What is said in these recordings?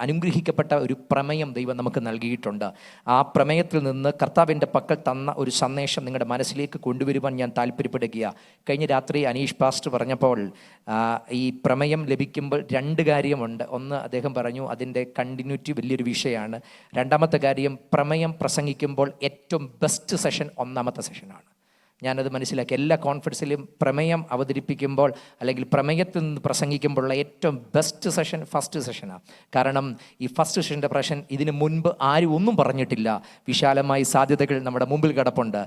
അനുഗ്രഹിക്കപ്പെട്ട ഒരു പ്രമേയം ദൈവം നമുക്ക് നൽകിയിട്ടുണ്ട്. ആ പ്രമേയത്തിൽ നിന്ന് കർത്താവിൻ്റെ പക്കൽ തന്ന ഒരു സന്ദേശം നിങ്ങളുടെ മനസ്സിലേക്ക് കൊണ്ടുവരുവാൻ ഞാൻ താല്പര്യപ്പെടുകയാണ്. കഴിഞ്ഞ രാത്രി അനീഷ് പാസ്റ്റർ പറഞ്ഞപ്പോൾ ഈ പ്രമേയം ലഭിക്കുമ്പോൾ രണ്ട് കാര്യമുണ്ട്. ഒന്ന്, അദ്ദേഹം പറഞ്ഞു അതിൻ്റെ കണ്ടിന്യൂറ്റി വലിയൊരു വിഷയമാണ്. രണ്ടാമത്തെ കാര്യം, പ്രമേയം പ്രസംഗിക്കുമ്പോൾ ഏറ്റവും ബെസ്റ്റ് സെഷൻ ഒന്നാമത്തെ സെഷനാണ്. ഞാനത് മനസ്സിലാക്കി. എല്ലാ കോൺഫറൻസിലും പ്രമേയം അവതരിപ്പിക്കുമ്പോൾ അല്ലെങ്കിൽ പ്രമേയത്തിൽ നിന്ന് പ്രസംഗിക്കുമ്പോഴുള്ള ഏറ്റവും ബെസ്റ്റ് സെഷൻ ഫസ്റ്റ് സെഷനാണ്. കാരണം ഈ ഫസ്റ്റ് സെഷൻ്റെ പ്രശ്നം ഇതിന് മുൻപ് ആരും ഒന്നും പറഞ്ഞിട്ടില്ല. വിശാലമായ സാധ്യതകൾ നമ്മുടെ മുമ്പിൽ കിടപ്പുണ്ട്.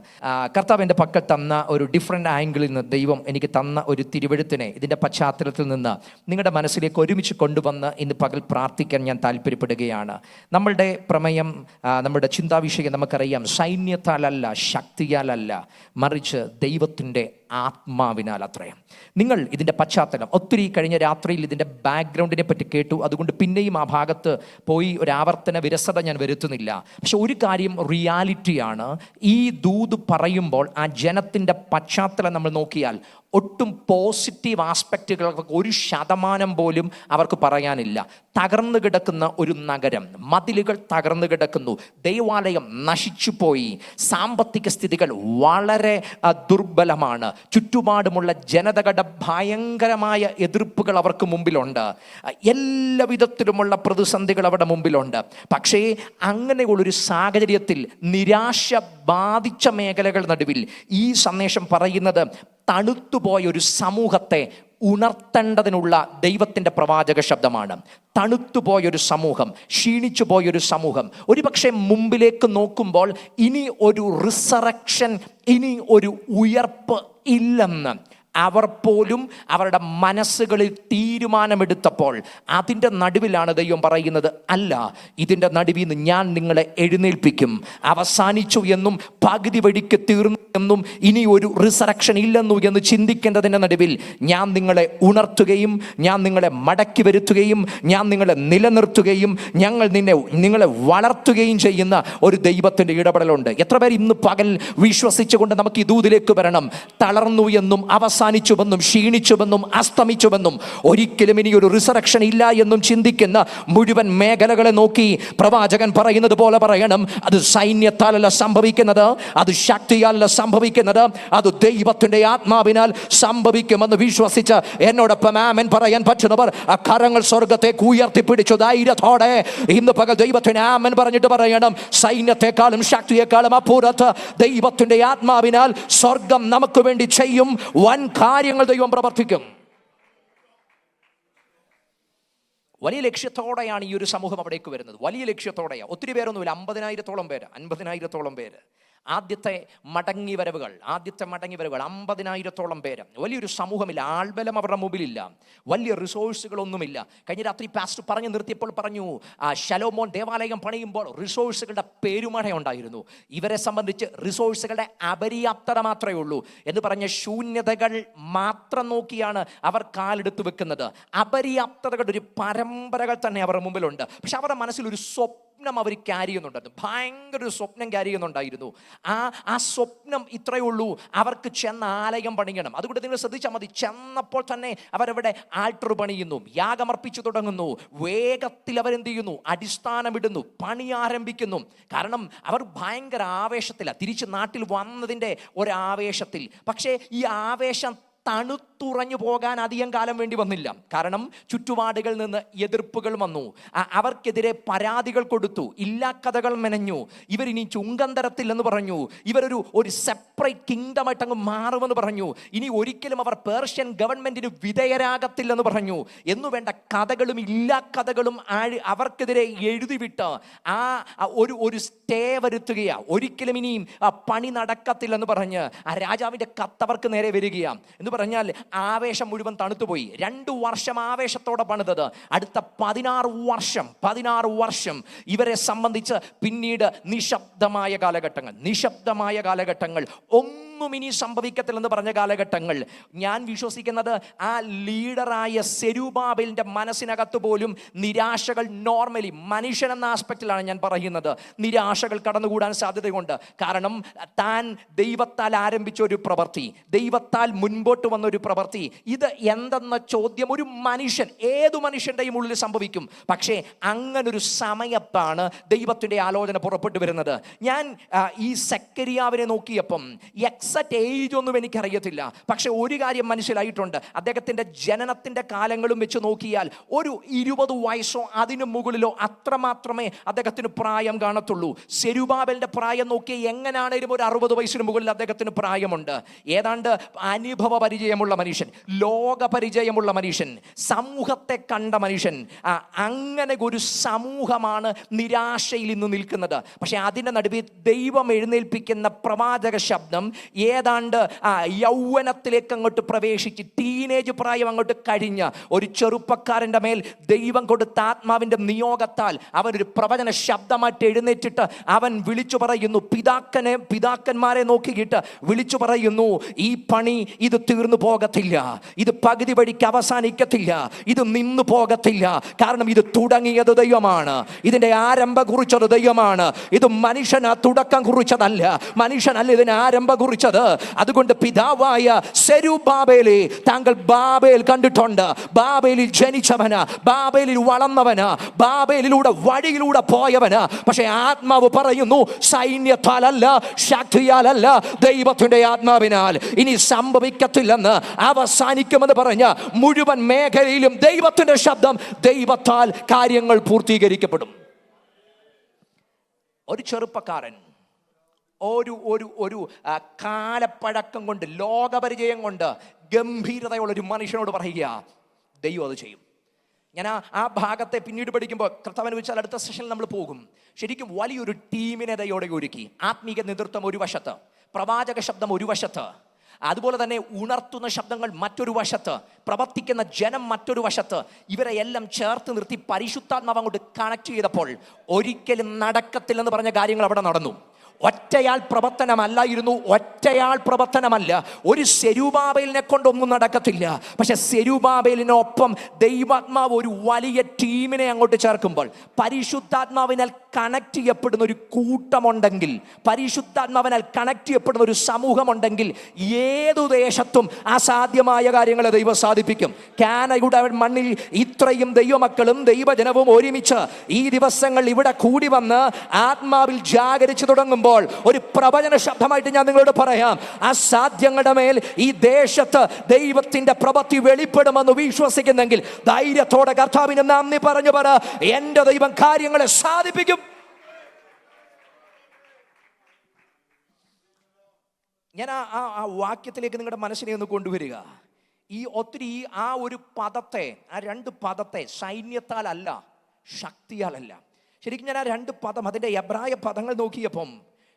കർത്താവിൻ്റെ പക്കൽ തന്ന ഒരു ഡിഫറെൻ്റ് ആംഗിളിൽ നിന്ന് ദൈവം എനിക്ക് തന്ന ഒരു തിരുവെഴുത്തിനെ ഇതിൻ്റെ പശ്ചാത്തലത്തിൽ നിന്ന് നിങ്ങളുടെ മനസ്സിലേക്ക് ഒരുമിച്ച് കൊണ്ടുവന്ന് ഇന്ന് പകൽ പ്രാർത്ഥിക്കാൻ ഞാൻ താല്പര്യപ്പെടുകയാണ്. നമ്മളുടെ പ്രമേയം, നമ്മുടെ ചിന്താവിഷയം നമുക്കറിയാം. സൈന്യത്താലല്ല, ശക്തിയാലല്ല, മറിച്ച് ദൈവത്തിൻ്റെ ആത്മാവിനാൽ അത്രയും. നിങ്ങൾ ഇതിൻ്റെ പശ്ചാത്തലം ഒത്തിരി കഴിഞ്ഞ രാത്രിയിൽ ഇതിൻ്റെ ബാക്ക്ഗ്രൗണ്ടിനെ പറ്റി കേട്ടു. അതുകൊണ്ട് പിന്നെയും ആ ഭാഗത്ത് പോയി ഒരു ആവർത്തന വിരസത ഞാൻ വരുത്തുന്നില്ല. പക്ഷെ ഒരു കാര്യം റിയാലിറ്റിയാണ്. ഈ ദൂത് പറയുമ്പോൾ ആ ജനത്തിൻ്റെ പശ്ചാത്തലം നമ്മൾ നോക്കിയാൽ ഒട്ടും പോസിറ്റീവ് ആസ്പെക്റ്റുകൾക്ക് 1% പോലും അവർക്ക് പറയാനില്ല. തകർന്നു കിടക്കുന്ന ഒരു നഗരം, മതിലുകൾ തകർന്നു കിടക്കുന്നു, ദൈവാലയം നശിച്ചു പോയി, സാമ്പത്തിക സ്ഥിതികൾ വളരെ ദുർബലമാണ്, ചുറ്റുപാടുമുള്ള ജനതകളുടെ ഭയങ്കരമായ എതിർപ്പുകൾ അവർക്ക് മുമ്പിലുണ്ട്, എല്ലാ വിധത്തിലുമുള്ള പ്രതിസന്ധികൾ അവരുടെ മുമ്പിലുണ്ട്. പക്ഷേ അങ്ങനെയുള്ളൊരു സാഹചര്യത്തിൽ നിരാശ ബാധിച്ച മേഖലകൾ നടുവിൽ ഈ സന്ദേശം പറയുന്നത് തണുത്തുപോയ ഒരു സമൂഹത്തെ ഉണർത്തേണ്ടതിനുള്ള ദൈവത്തിൻ്റെ പ്രവാചക ശബ്ദമാണ്. തണുത്തുപോയൊരു സമൂഹം, ക്ഷീണിച്ചു പോയൊരു സമൂഹം, ഒരുപക്ഷെ മുമ്പിലേക്ക് നോക്കുമ്പോൾ ഇനി ഒരു റിസറക്ഷൻ, ഇനി ഒരു ഉയർപ്പ് ഇല്ലെന്ന് അവർ പോലും അവരുടെ മനസ്സുകളിൽ തീരുമാനമെടുത്തപ്പോൾ അതിൻ്റെ നടുവിലാണ് ദൈവം പറയുന്നത്, അല്ല, ഇതിൻ്റെ നടുവിൽ നിന്ന് ഞാൻ നിങ്ങളെ എഴുന്നേൽപ്പിക്കും. അവസാനിച്ചു എന്നും പകുതി വഴിക്ക് തീർന്നു എന്നും ഇനി ഒരു റിസറക്ഷൻ ഇല്ലെന്നു എന്ന് ചിന്തിക്കേണ്ടതിൻ്റെ നടുവിൽ ഞാൻ നിങ്ങളെ ഉണർത്തുകയും ഞാൻ നിങ്ങളെ മടക്കി വരുത്തുകയും ഞാൻ നിങ്ങളെ നിലനിർത്തുകയും നിങ്ങളെ വളർത്തുകയും ചെയ്യുന്ന ഒരു ദൈവത്തിൻ്റെ ഇടപെടലുണ്ട്. എത്ര പേർ ഇന്ന് പകൽ വിശ്വസിച്ചുകൊണ്ട് നമുക്ക് ഈ ദൂതിലേക്ക് വരണം? തളർന്നു എന്നും അവസാനിച്ചുവെന്നും ക്ഷീണിച്ചുവെന്നും അസ്തമിച്ചുവെന്നും ഒരിക്കലും ഇനി ഒരു റിസറക്ഷൻ ഇല്ല എന്നും ചിന്തിക്കുന്ന മുഴുവൻ മേഖലകളെ നോക്കി പ്രവാചകൻ പറയുന്നത് പോലെ പറയണം, അത് സൈന്യത്താലല്ല സംഭവിക്കുന്നത്, അത് ശക്തിയാലല്ല സംഭവിക്കുന്നത്, അത് ദൈവത്തിൻ്റെ ആത്മാവിനാൽ സംഭവിക്കുമെന്ന് വിശ്വസിച്ച് എന്നോടൊപ്പം ആമേൻ പറയാൻ പറ്റുന്നവർ ആ കരങ്ങൾ സ്വർഗത്തേക്ക് ഉയർത്തിപ്പിടിച്ചു ധൈര്യത്തോടെ ഇന്ന് പകൽ ദൈവത്തിന് ആമേൻ പറഞ്ഞിട്ട് പറയണം, സൈന്യത്തെക്കാളും ശക്തിയെക്കാളും അപ്പുറത്ത് ദൈവത്തിൻ്റെ ആത്മാവിനാൽ സ്വർഗം നമുക്ക് വേണ്ടി ചെയ്യും. വൻ കാര്യങ്ങൾ ദൈവം പ്രവർത്തിക്കും. വലിയ ലക്ഷ്യത്തോടെയാണ് ഈ ഒരു സമൂഹം അവിടേക്ക് വരുന്നത്. വലിയ ലക്ഷ്യത്തോടെയാണ്. ഒത്തിരി പേരൊന്നുമില്ല, 50,000-ഓളം പേര്, 50,000-ഓളം പേര്. ആദ്യത്തെ മടങ്ങി വരവുകൾ 50,000-ഓളം പേര്. വലിയൊരു സമൂഹമില്ല, ആൾബലം അവരുടെ മുമ്പിലില്ല, വലിയ റിസോഴ്സുകളൊന്നുമില്ല. കഴിഞ്ഞ രാത്രി പാസ്റ്റർ പറഞ്ഞു നിർത്തിയപ്പോൾ പറഞ്ഞു, ശലോമോൻ ദേവാലയം പണിയുമ്പോൾ റിസോഴ്സുകളുടെ പെരുമഴയുണ്ടായിരുന്നു. ഇവരെ സംബന്ധിച്ച് റിസോഴ്സുകളുടെ അപര്യാപ്തത മാത്രമേ ഉള്ളൂ എന്ന് പറഞ്ഞ ശൂന്യതകൾ മാത്രം നോക്കിയാണ് അവർ കാലെടുത്ത് വെക്കുന്നത്. അപര്യാപ്തതകളുടെ ഒരു പരമ്പരകൾ തന്നെ അവരുടെ മുമ്പിലുണ്ട്. പക്ഷെ അവരുടെ മനസ്സിൽ ഒരു സ്വപ്നം അവർ ക്യാരി ചെയ്യുന്നുണ്ടായിരുന്നു, ഭയങ്കര ഒരു സ്വപ്നം ക്യാരി ചെയ്യുന്നുണ്ടായിരുന്നു. ആ സ്വപ്നം ഇത്രയേ ഉള്ളൂ, അവർക്ക് ചെന്ന ആലയം പണിയണം. അതുകൊണ്ട് നിങ്ങൾ ശ്രദ്ധിച്ചാൽ മതി, ചെന്നപ്പോൾ തന്നെ അവരവിടെ ആൾട്ടർ പണിയുന്നു, യാഗമർപ്പിച്ചു തുടങ്ങുന്നു, വേഗത്തിൽ അവരെന്ത് ചെയ്യുന്നു, അടിസ്ഥാനമിടുന്നു, പണി ആരംഭിക്കുന്നു. കാരണം അവർ ഭയങ്കര ആവേശത്തിലാണ്, തിരിച്ച് നാട്ടിൽ വന്നതിൻ്റെ ഒരാവേശത്തിൽ. പക്ഷേ ഈ ആവേശം തണുത്തുറഞ്ഞു പോകാൻ അധികം കാലം വേണ്ടി വന്നില്ല. കാരണം ചുറ്റുപാടുകളിൽ നിന്ന് എതിർപ്പുകൾ വന്നു, അവർക്കെതിരെ പരാതികൾ കൊടുത്തു, ഇല്ലാ കഥകൾ മെനഞ്ഞു, ഇവരിനി ചുങ്കന്തരത്തില്ലെന്ന് പറഞ്ഞു, ഇവരൊരു സെപ്പറേറ്റ് കിങ്ഡമായിട്ട് അങ്ങ് മാറുമെന്ന് പറഞ്ഞു, ഇനി ഒരിക്കലും അവർ പേർഷ്യൻ ഗവൺമെന്റിന് വിധേയരാകത്തില്ലെന്ന് പറഞ്ഞു. എന്നു വേണ്ട കഥകളും ഇല്ലാ കഥകളും അവർക്കെതിരെ എഴുതിവിട്ട് ഒരു സ്റ്റേ വരുത്തുകയാണ്. ഒരിക്കലും ഇനിയും പണി നടക്കത്തില്ലെന്ന് പറഞ്ഞ് ആ രാജാവിൻ്റെ കത്തവർക്ക് നേരെ വരികയാണ്. എന്ന് പറഞ്ഞാൽ ആവേശം മുഴുവൻ തണുത്തുപോയി. 2 വർഷം ആവേശത്തോടെ പണിതത് അടുത്ത 16 വർഷം ഇവരെ സംബന്ധിച്ച് പിന്നീട് നിശബ്ദമായ കാലഘട്ടങ്ങൾ. ഒന്നും ഒന്നും ഇനി സംഭവിക്കത്തില്ലെന്ന് പറഞ്ഞ കാലഘട്ടങ്ങൾ, ഞാൻ വിശ്വസിക്കുന്നത് ആ ലീഡറായ സെരുബാബേലിന്റെ മനസ്സിനകത്ത് പോലും നിരാശകൾ നോർമലി മനുഷ്യൻ എന്ന ആസ്പെക്റ്റിലാണ് ഞാൻ പറയുന്നത്, നിരാശകൾ കടന്നുകൂടാൻ സാധ്യതയുണ്ട്. കാരണം താൻ ദൈവത്താൽ ആരംഭിച്ച ഒരു പ്രവൃത്തി, ദൈവത്താൽ മുൻപോട്ട് വന്ന ഒരു പ്രവൃത്തി, ഇത് എന്തെന്ന ചോദ്യം ഒരു മനുഷ്യൻ, ഏതു മനുഷ്യൻ്റെയും ഉള്ളിൽ സംഭവിക്കും. പക്ഷേ അങ്ങനൊരു സമയത്താണ് ദൈവത്തിൻ്റെ ആലോചന പുറപ്പെട്ടു വരുന്നത്. ഞാൻ ഈ സെക്കരിയാവിനെ നോക്കിയപ്പം എക്സാക്ട് ഏജ് ഒന്നും എനിക്കറിയത്തില്ല, പക്ഷെ ഒരു കാര്യം മനസ്സിലായിട്ടുണ്ട്. അദ്ദേഹത്തിൻ്റെ ജനനത്തിൻ്റെ കാലങ്ങളും വെച്ച് നോക്കിയാൽ ഒരു 20 വയസ്സോ അതിനു മുകളിലോ അത്രമാത്രമേ അദ്ദേഹത്തിന് പ്രായം കാണത്തുള്ളൂ. സെരുബാബേലിന്റെ പ്രായം നോക്കിയാൽ എങ്ങനെയാണേലും ഒരു 60 വയസ്സിന് മുകളിൽ അദ്ദേഹത്തിന് പ്രായമുണ്ട്. ഏതാണ്ട് അനുഭവ പരിചയമുള്ള മനുഷ്യൻ, ലോക പരിചയമുള്ള മനുഷ്യൻ, സമൂഹത്തെ കണ്ട മനുഷ്യൻ. അങ്ങനെ ഒരു സമൂഹമാണ് നിരാശയിൽ ഇന്ന് നിൽക്കുന്നത്. പക്ഷെ അതിൻ്റെ നടുവിൽ ദൈവം എഴുന്നേൽപ്പിക്കുന്ന പ്രവാചക ശബ്ദം ഏതാണ്ട് യൗവനത്തിലേക്ക് അങ്ങോട്ട് പ്രവേശിച്ച് ടീനേജ് പ്രായം അങ്ങോട്ട് കഴിഞ്ഞ ഒരു ചെറുപ്പക്കാരൻ്റെ മേൽ ദൈവം കൊടുത്ത ആത്മാവിൻ്റെ നിയോഗത്താൽ അവനൊരു പ്രവചന ശബ്ദമായിട്ട് എഴുന്നേറ്റിട്ട് അവൻ വിളിച്ചു പറയുന്നു, പിതാക്കന്മാരെ നോക്കിയിട്ട് വിളിച്ചു പറയുന്നു, ഈ പണി ഇത് തീർന്നു പോകത്തില്ല, ഇത് പകുതി വഴിക്ക് അവസാനിക്കത്തില്ല, ഇത് നിന്നു പോകത്തില്ല. കാരണം ഇത് തുടങ്ങിയത് ദൈവമാണ്, ഇതിൻ്റെ ആരംഭം കുറിച്ചത് ദൈവമാണ്. ഇത് മനുഷ്യന് തുടക്കം കുറിച്ചതല്ല, മനുഷ്യനല്ല ഇതിന് ആരംഭം കുറിച്ചത്. അതുകൊണ്ട് പിതാവായ സെരുബാബേലേ, താങ്കൾ ബാബേൽ കണ്ടിട്ടുണ്ട്, ബാബേലിൽ ജനിച്ചവന്, ബാബേലിൽ വളർന്നവന്, ബാബേലിലൂടെ വഴിയിലൂടെ പോയവന്. പക്ഷെ ആത്മാവ് പറയുന്നു, സൈന്യത്താലല്ല, ശക്തിയാലല്ല, ദൈവത്തിന്റെ ആത്മാവിനാൽ ഇനി സംഭവിക്കത്തില്ലെന്ന്, അവസാനിക്കുമെന്ന് പറഞ്ഞ മുഴുവൻ മേഖലയിലും ദൈവത്തിന്റെ ശബ്ദം, ദൈവത്താൽ കാര്യങ്ങൾ പൂർത്തീകരിക്കപ്പെടും. ഒരു ചെറുപ്പക്കാരൻ ഒരു ഒരു ഒരു കാലപ്പഴക്കം കൊണ്ട്, ലോകപരിചയം കൊണ്ട് ഗംഭീരതയുള്ളൊരു മനുഷ്യനോട് പറയുക, ദൈവം അത് ചെയ്യും. ഞാൻ ആ ഭാഗത്തെ പിന്നീട് പഠിക്കുമ്പോൾ കർത്താവിനെ വെച്ചാൽ അടുത്ത സെഷനിൽ നമ്മൾ പോകും. ശരിക്കും വലിയൊരു ടീമിനെ ദൈവം ഒരുക്കി. ആത്മീക നേതൃത്വം ഒരു വശത്ത്, പ്രവാചക ശബ്ദം ഒരു വശത്ത്, അതുപോലെ തന്നെ ഉണർത്തുന്ന ശബ്ദങ്ങൾ മറ്റൊരു വശത്ത്, പ്രവർത്തിക്കുന്ന ജനം മറ്റൊരു വശത്ത്. ഇവരെ എല്ലാം ചേർത്ത് നിർത്തി പരിശുദ്ധാത്മാവ് അങ്ങോട്ട് കണക്ട് ചെയ്തപ്പോൾ ഒരിക്കലും നടക്കത്തില്ലെന്ന് പറഞ്ഞ കാര്യങ്ങൾ അവിടെ നടന്നു. ഒറ്റയാൾ പ്രവർത്തനമല്ലായിരുന്നു, ഒറ്റയാൾ പ്രവർത്തനമല്ല. ഒരു സെരുബാബേലിനെ കൊണ്ടൊന്നും നടക്കത്തില്ല. പക്ഷെ സെരുബാബേലിനൊപ്പം ദൈവാത്മാവ് ഒരു വലിയ ടീമിനെ അങ്ങോട്ട് ചേർക്കുമ്പോൾ, പരിശുദ്ധാത്മാവിനാൽ കണക്ട് ചെയ്യപ്പെടുന്ന ഒരു കൂട്ടമുണ്ടെങ്കിൽ, പരിശുദ്ധാത്മാവിനാൽ കണക്ട് ചെയ്യപ്പെടുന്ന ഒരു സമൂഹമുണ്ടെങ്കിൽ, ഏതു ദേശത്തും അസാധ്യമായ കാര്യങ്ങളെ ദൈവം സാധിപ്പിക്കും. കാനയുടെ മണ്ണിൽ ഇത്രയും ദൈവമക്കളും ദൈവജനവും ഒരുമിച്ച് ഈ ദിവസങ്ങൾ ഇവിടെ കൂടി വന്ന് ആത്മാവിൽ ജാഗരിച്ചു തുടങ്ങുമ്പോൾ ഒരു പ്രവചന ശബ്ദമായിട്ട് ഞാൻ നിങ്ങളോട് പറയാം, അസാധ്യങ്ങളുടെ മേൽ ഈ ദേശത്ത് ദൈവത്തിന്റെ പ്രവൃത്തി വെളിപ്പെടുമെന്ന് വിശ്വസിക്കുന്നെങ്കിൽ ധൈര്യത്തോടെ കർത്താവിന് നന്ദി പറഞ്ഞു പറ, എന്റെ ദൈവം കാര്യങ്ങളെ സാധിപ്പിക്കും. ഞാൻ ആ വാക്യത്തിലേക്ക് നിങ്ങളുടെ മനസ്സിനെ ഒന്ന് കൊണ്ടുവരിക. ഈ ഒത്തിരി ആ ഒരു പദത്തെ, ആ 2 പദത്തെ സൈന്യത്താലല്ല, ശക്തിയാലല്ല. ശരിക്കും ഞാൻ ആ 2 പദം, അതിൻ്റെ എബ്രായ പദങ്ങൾ നോക്കിയപ്പം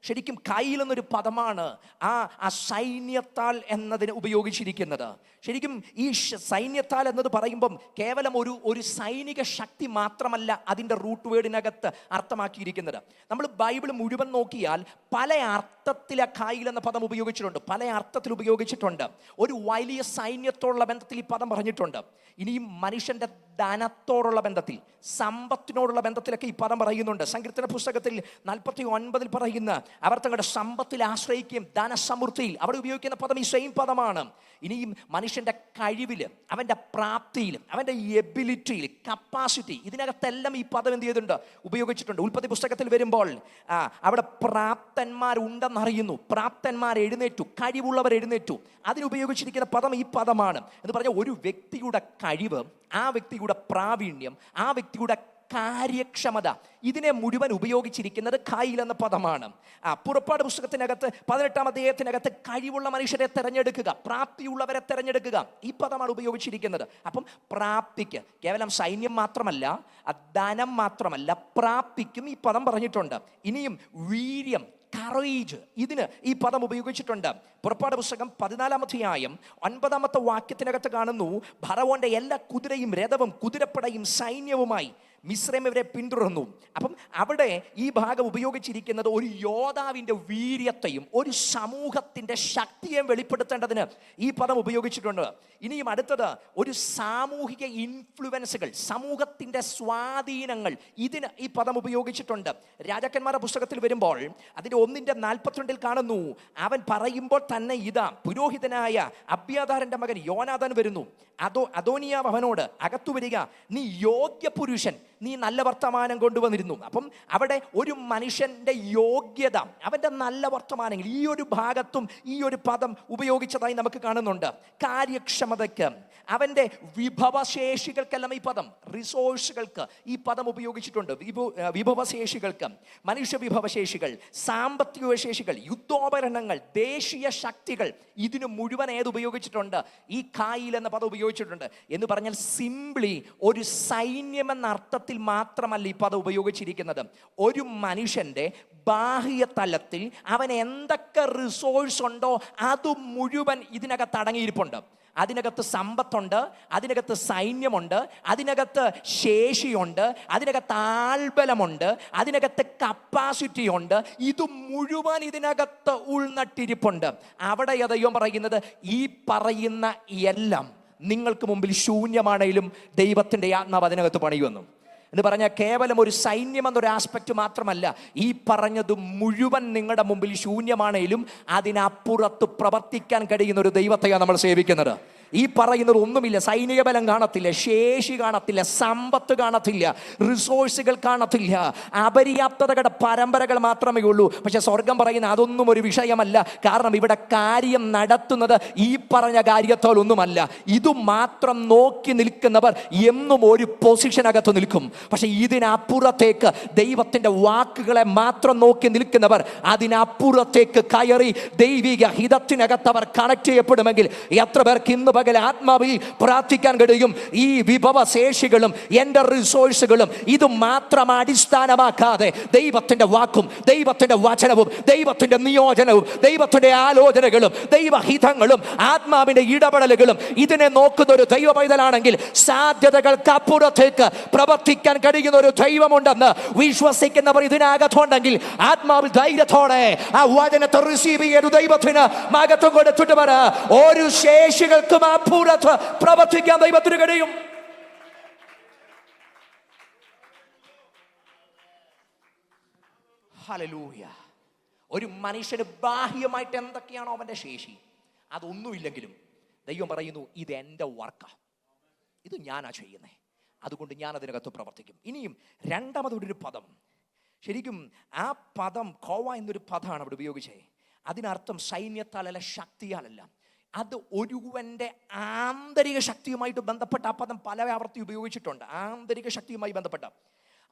ശരിക്കും കയ്യിൽ നിന്നൊരു പദമാണ് ആ സൈന്യത്താൽ എന്നതിന് ഉപയോഗിച്ചിരിക്കുന്നത്. ശരിക്കും ഈ സൈന്യത്താൽ എന്നത് പറയുമ്പം കേവലം ഒരു സൈനിക ശക്തി മാത്രമല്ല അതിൻ്റെ റൂട്ട് വേർഡിനകത്ത് അർത്ഥമാക്കിയിരിക്കുന്നത്. നമ്മൾ ബൈബിൾ മുഴുവൻ നോക്കിയാൽ പല അർത്ഥത്തിൽ ആ കയ്യിൽ എന്ന പദം ഉപയോഗിച്ചിട്ടുണ്ട്, പല അർത്ഥത്തിൽ ഉപയോഗിച്ചിട്ടുണ്ട്. ഒരു വലിയ സൈന്യത്തോടുള്ള ബന്ധത്തിൽ ഈ പദം പറഞ്ഞിട്ടുണ്ട്. ഇനിയും മനുഷ്യൻ്റെ ധനത്തോടുള്ള ബന്ധത്തിൽ, സമ്പത്തിനോടുള്ള ബന്ധത്തിലൊക്കെ ഈ പദം പറയുന്നുണ്ട്. സങ്കീർത്തന പുസ്തകത്തിൽ 49 പറയുന്ന, അവർ തങ്ങളുടെ സമ്പത്തിൽ ആശ്രയിക്കുകയും ധനസമൃദ്ധിയിൽ, അവിടെ ഉപയോഗിക്കുന്ന പദം ഈ സെയിം പദമാണ്. ഇനിയും മനുഷ്യൻ്റെ കഴിവിൽ, അവൻ്റെ പ്രാപ്തിയിൽ, അവൻ്റെ എബിലിറ്റിയിൽ, കപ്പാസിറ്റി, ഇതിനകത്തെല്ലാം ഈ പദം എന്ത് ചെയ്തിട്ടുണ്ട്, ഉപയോഗിച്ചിട്ടുണ്ട്. ഉൽപ്പത്തി പുസ്തകത്തിൽ വരുമ്പോൾ അവിടെ പ്രാപ്തന്മാരുണ്ടെന്നറിയുന്നു, പ്രാപ്തന്മാർ എഴുന്നേറ്റു, കഴിവുള്ളവർ എഴുന്നേറ്റു. അതിനുപയോഗിച്ചിരിക്കുന്ന പദം ഈ പദമാണ്. എന്ന് പറഞ്ഞാൽ ഒരു വ്യക്തിയുടെ കഴിവ്, ആ വ്യക്തിയുടെ പ്രാവീണ്യം, ആ വ്യക്തിയുടെ കാര്യക്ഷമത, ഇതിനെ മുഴുവൻ ഉപയോഗിച്ചിരിക്കുന്നത് കയ്യിൽ എന്ന പദമാണ്. പുറപ്പാട് പുസ്തകത്തിനകത്ത് 18-ാം അധ്യായത്തിനകത്ത് കഴിവുള്ള മനുഷ്യരെ തെരഞ്ഞെടുക്കുക, പ്രാപ്തിയുള്ളവരെ തെരഞ്ഞെടുക്കുക, ഈ പദമാണ് ഉപയോഗിച്ചിരിക്കുന്നത്. അപ്പം പ്രാപ്തിക്ക് കേവലം സൈന്യം മാത്രമല്ല, ധനം മാത്രമല്ല, പ്രാപ്തിക്കും ഈ പദം പറഞ്ഞിട്ടുണ്ട്. ഇനിയും വീര്യം, കറേജ്, ഇതിന് ഈ പദം ഉപയോഗിച്ചിട്ടുണ്ട്. പുറപ്പാട് പുസ്തകം 14-ാം അധ്യായം 9-ാമത്തെ വാക്യത്തിനകത്ത് കാണുന്നു, ഫറവോന്റെ എല്ലാ കുതിരയും രഥവും കുതിരപ്പടയും സൈന്യവുമായി മിസ്രൈം ഇവരെ പിന്തുടർന്നു. അപ്പം അവിടെ ഈ ഭാഗം ഉപയോഗിച്ചിരിക്കുന്നത് ഒരു യോദ്ധാവിൻ്റെ വീര്യത്തെയും ഒരു സമൂഹത്തിൻ്റെ ശക്തിയെയും വെളിപ്പെടുത്തേണ്ടതിന് ഈ പദം ഉപയോഗിച്ചിട്ടുണ്ട്. ഇനിയും അടുത്തത് ഒരു സാമൂഹിക ഇൻഫ്ലുവൻസുകൾ, സമൂഹത്തിൻ്റെ സ്വാധീനങ്ങൾ, ഇതിന് ഈ പദം ഉപയോഗിച്ചിട്ടുണ്ട്. രാജാക്കന്മാരുടെ പുസ്തകത്തിൽ വരുമ്പോൾ അതിൻ്റെ 1:42 കാണുന്നു, അവൻ പറയുമ്പോൾ തന്നെ ഇതാ പുരോഹിതനായ അബ്യാഥാറിന്റെ മകൻ യോനാഥാൻ വരുന്നു. അദോനിയാവ് അവനോട്, അകത്തു വരിക, നീ യോഗ്യ പുരുഷൻ, നീ നല്ല വർത്തമാനം കൊണ്ടുവന്നിരുന്നു. അപ്പം അവിടെ ഒരു മനുഷ്യൻ്റെ യോഗ്യത, അവൻ്റെ നല്ല വർത്തമാനങ്ങൾ, ഈ ഒരു ഭാഗത്തും ഈ ഒരു പദം ഉപയോഗിച്ചതായി നമുക്ക് കാണുന്നുണ്ട്. കാര്യക്ഷമതയ്ക്ക്, അവൻ്റെ വിഭവശേഷികൾക്കെല്ലാം ഈ പദം, റിസോഴ്സുകൾക്ക് ഈ പദം ഉപയോഗിച്ചിട്ടുണ്ട്. വിഭവശേഷികൾക്ക്, മനുഷ്യ വിഭവശേഷികൾ, സാമ്പത്തിക ശേഷികൾ, യുദ്ധോപകരണങ്ങൾ, ദേശീയ ശക്തികൾ, ഇതിന് മുഴുവൻ ഏത് ഉപയോഗിച്ചിട്ടുണ്ട്? ഈ കായിൽ എന്ന പദം ഉപയോഗിച്ചിട്ടുണ്ട്. എന്ന് പറഞ്ഞാൽ സിംപ്ലി ഒരു സൈന്യമെന്ന അർത്ഥത്തിൽ മാത്രമല്ല ഈ പദം ഉപയോഗിച്ചിരിക്കുന്നത്. ഒരു മനുഷ്യൻ്റെ ബാഹ്യ തലത്തിൽ അവൻ എന്തൊക്കെ റിസോഴ്സ് ഉണ്ടോ അത് മുഴുവൻ ഇതിനകത്ത് അടങ്ങിയിരിപ്പുണ്ട്. അതിനകത്ത് സമ്പത്തുണ്ട്, അതിനകത്ത് സൈന്യമുണ്ട്, അതിനകത്ത് ശേഷിയുണ്ട്, അതിനകത്ത് ആൾബലമുണ്ട്, അതിനകത്ത് കപ്പാസിറ്റി ഉണ്ട്. ഇത് മുഴുവൻ ഇതിനകത്ത് ഉൾനട്ടിരിപ്പുണ്ട്. അവിടെ ദൈവം പറയുന്നത്, ഈ പറയുന്ന എല്ലാം നിങ്ങൾക്ക് മുമ്പിൽ ശൂന്യമാണെങ്കിലും ദൈവത്തിൻ്റെ ആത്മാവ് അതിനകത്ത് പണിയുമെന്നും എന്ന് പറഞ്ഞാൽ കേവലം ഒരു സൈന്യം എന്നൊരു ആസ്പെക്റ്റ് മാത്രമല്ല, ഈ പറഞ്ഞത് മുഴുവൻ നിങ്ങളുടെ മുമ്പിൽ ശൂന്യമാണെങ്കിലും അതിനപ്പുറത്ത് പ്രവർത്തിക്കാൻ കഴിയുന്ന ഒരു ദൈവത്തെയാണ് നമ്മൾ സേവിക്കുന്നത്. ഈ പറയുന്നത് ഒന്നുമില്ല, സൈനിക ബലം കാണത്തില്ല, ശേഷി കാണത്തില്ല, സമ്പത്ത് കാണത്തില്ല, റിസോഴ്സുകൾ കാണത്തില്ല, അപര്യാപ്തതകളുടെ പരമ്പരകൾ മാത്രമേ ഉള്ളൂ. പക്ഷെ സ്വർഗം പറയുന്ന അതൊന്നും ഒരു വിഷയമല്ല. കാരണം ഇവിടെ കാര്യം നടത്തുന്നത് ഈ പറഞ്ഞ കാര്യത്തോളൊന്നുമല്ല. ഇത് മാത്രം നോക്കി നിൽക്കുന്നവർ എന്നും ഒരു പൊസിഷനകത്ത് നിൽക്കും. പക്ഷെ ഇതിനപ്പുറത്തേക്ക് ദൈവത്തിൻ്റെ വാക്കുകളെ മാത്രം നോക്കി നിൽക്കുന്നവർ അതിനപ്പുറത്തേക്ക് കയറി ദൈവിക ഹിതത്തിനകത്ത് അവർ കണക്ട് ചെയ്യപ്പെടുമെങ്കിൽ എത്ര പേർക്ക് ഇന്ന് പകൽ ആത്മാവിൽ പ്രാർത്ഥിക്കാൻ കഴിയും? ഈ വിഭവശേഷികളും എൻ്റെ റിസോഴ്സുകളും ഇത് മാത്രം അടിസ്ഥാനമാക്കാതെ ദൈവത്തിൻ്റെ വാക്കും ദൈവത്തിൻ്റെ വചനവും ദൈവത്തിൻ്റെ നിയോജനവും ദൈവത്തിൻ്റെ ആലോചനകളും ദൈവഹിതങ്ങളും ആത്മാവിൻ്റെ ഇടപെടലുകളും ഇതിനെ നോക്കുന്ന ഒരു ദൈവ പൈതലാണെങ്കിൽ സാധ്യതകൾക്ക് അപ്പുറത്തേക്ക് പ്രവർത്തിക്കാൻ കഴിയുന്ന ഒരു ദൈവമുണ്ടെന്ന് വിശ്വസിക്കുന്നവർ ഇതിനകത്തുണ്ടെങ്കിൽ ആത്മാവിൽ ധൈര്യത്തോടെ ആ വചനത്തെ റിസീവ് ചെയ്ത ദൈവത്തിന് മഹത്വം കൊടുത്തിട്ട് പറ, ഒരു ശേഷികൾക്കും അപ്പുറത്ത് പ്രവർത്തിക്കാൻ ദൈവത്തിന് കഴിയും. ഹല്ലേലൂയ. ഒരു മനുഷ്യന് ബാഹ്യമായിട്ട് എന്തൊക്കെയാണോ അവന്റെ ശേഷി, അതൊന്നുമില്ലെങ്കിലും ദൈവം പറയുന്നു, ഇത് എൻ്റെ വർക്കാ, ഇത് ഞാനാ ചെയ്യുന്നേ, അതുകൊണ്ട് ഞാൻ അതിനകത്ത് പ്രവർത്തിക്കും. ഇനിയും രണ്ടാമതൊരു പദം, ശരിക്കും ആ പദം കോവ എന്നൊരു പദമാണ് അവിടെ ഉപയോഗിച്ചത്. അതിനർത്ഥം സൈന്യത്താലല്ല, ശക്തിയാലല്ല, അത് ഒരുവൻ്റെ ആന്തരിക ശക്തിയുമായിട്ട് ബന്ധപ്പെട്ട ആ പദം പല ആവർത്തി ഉപയോഗിച്ചിട്ടുണ്ട്. ആന്തരിക ശക്തിയുമായി ബന്ധപ്പെട്ട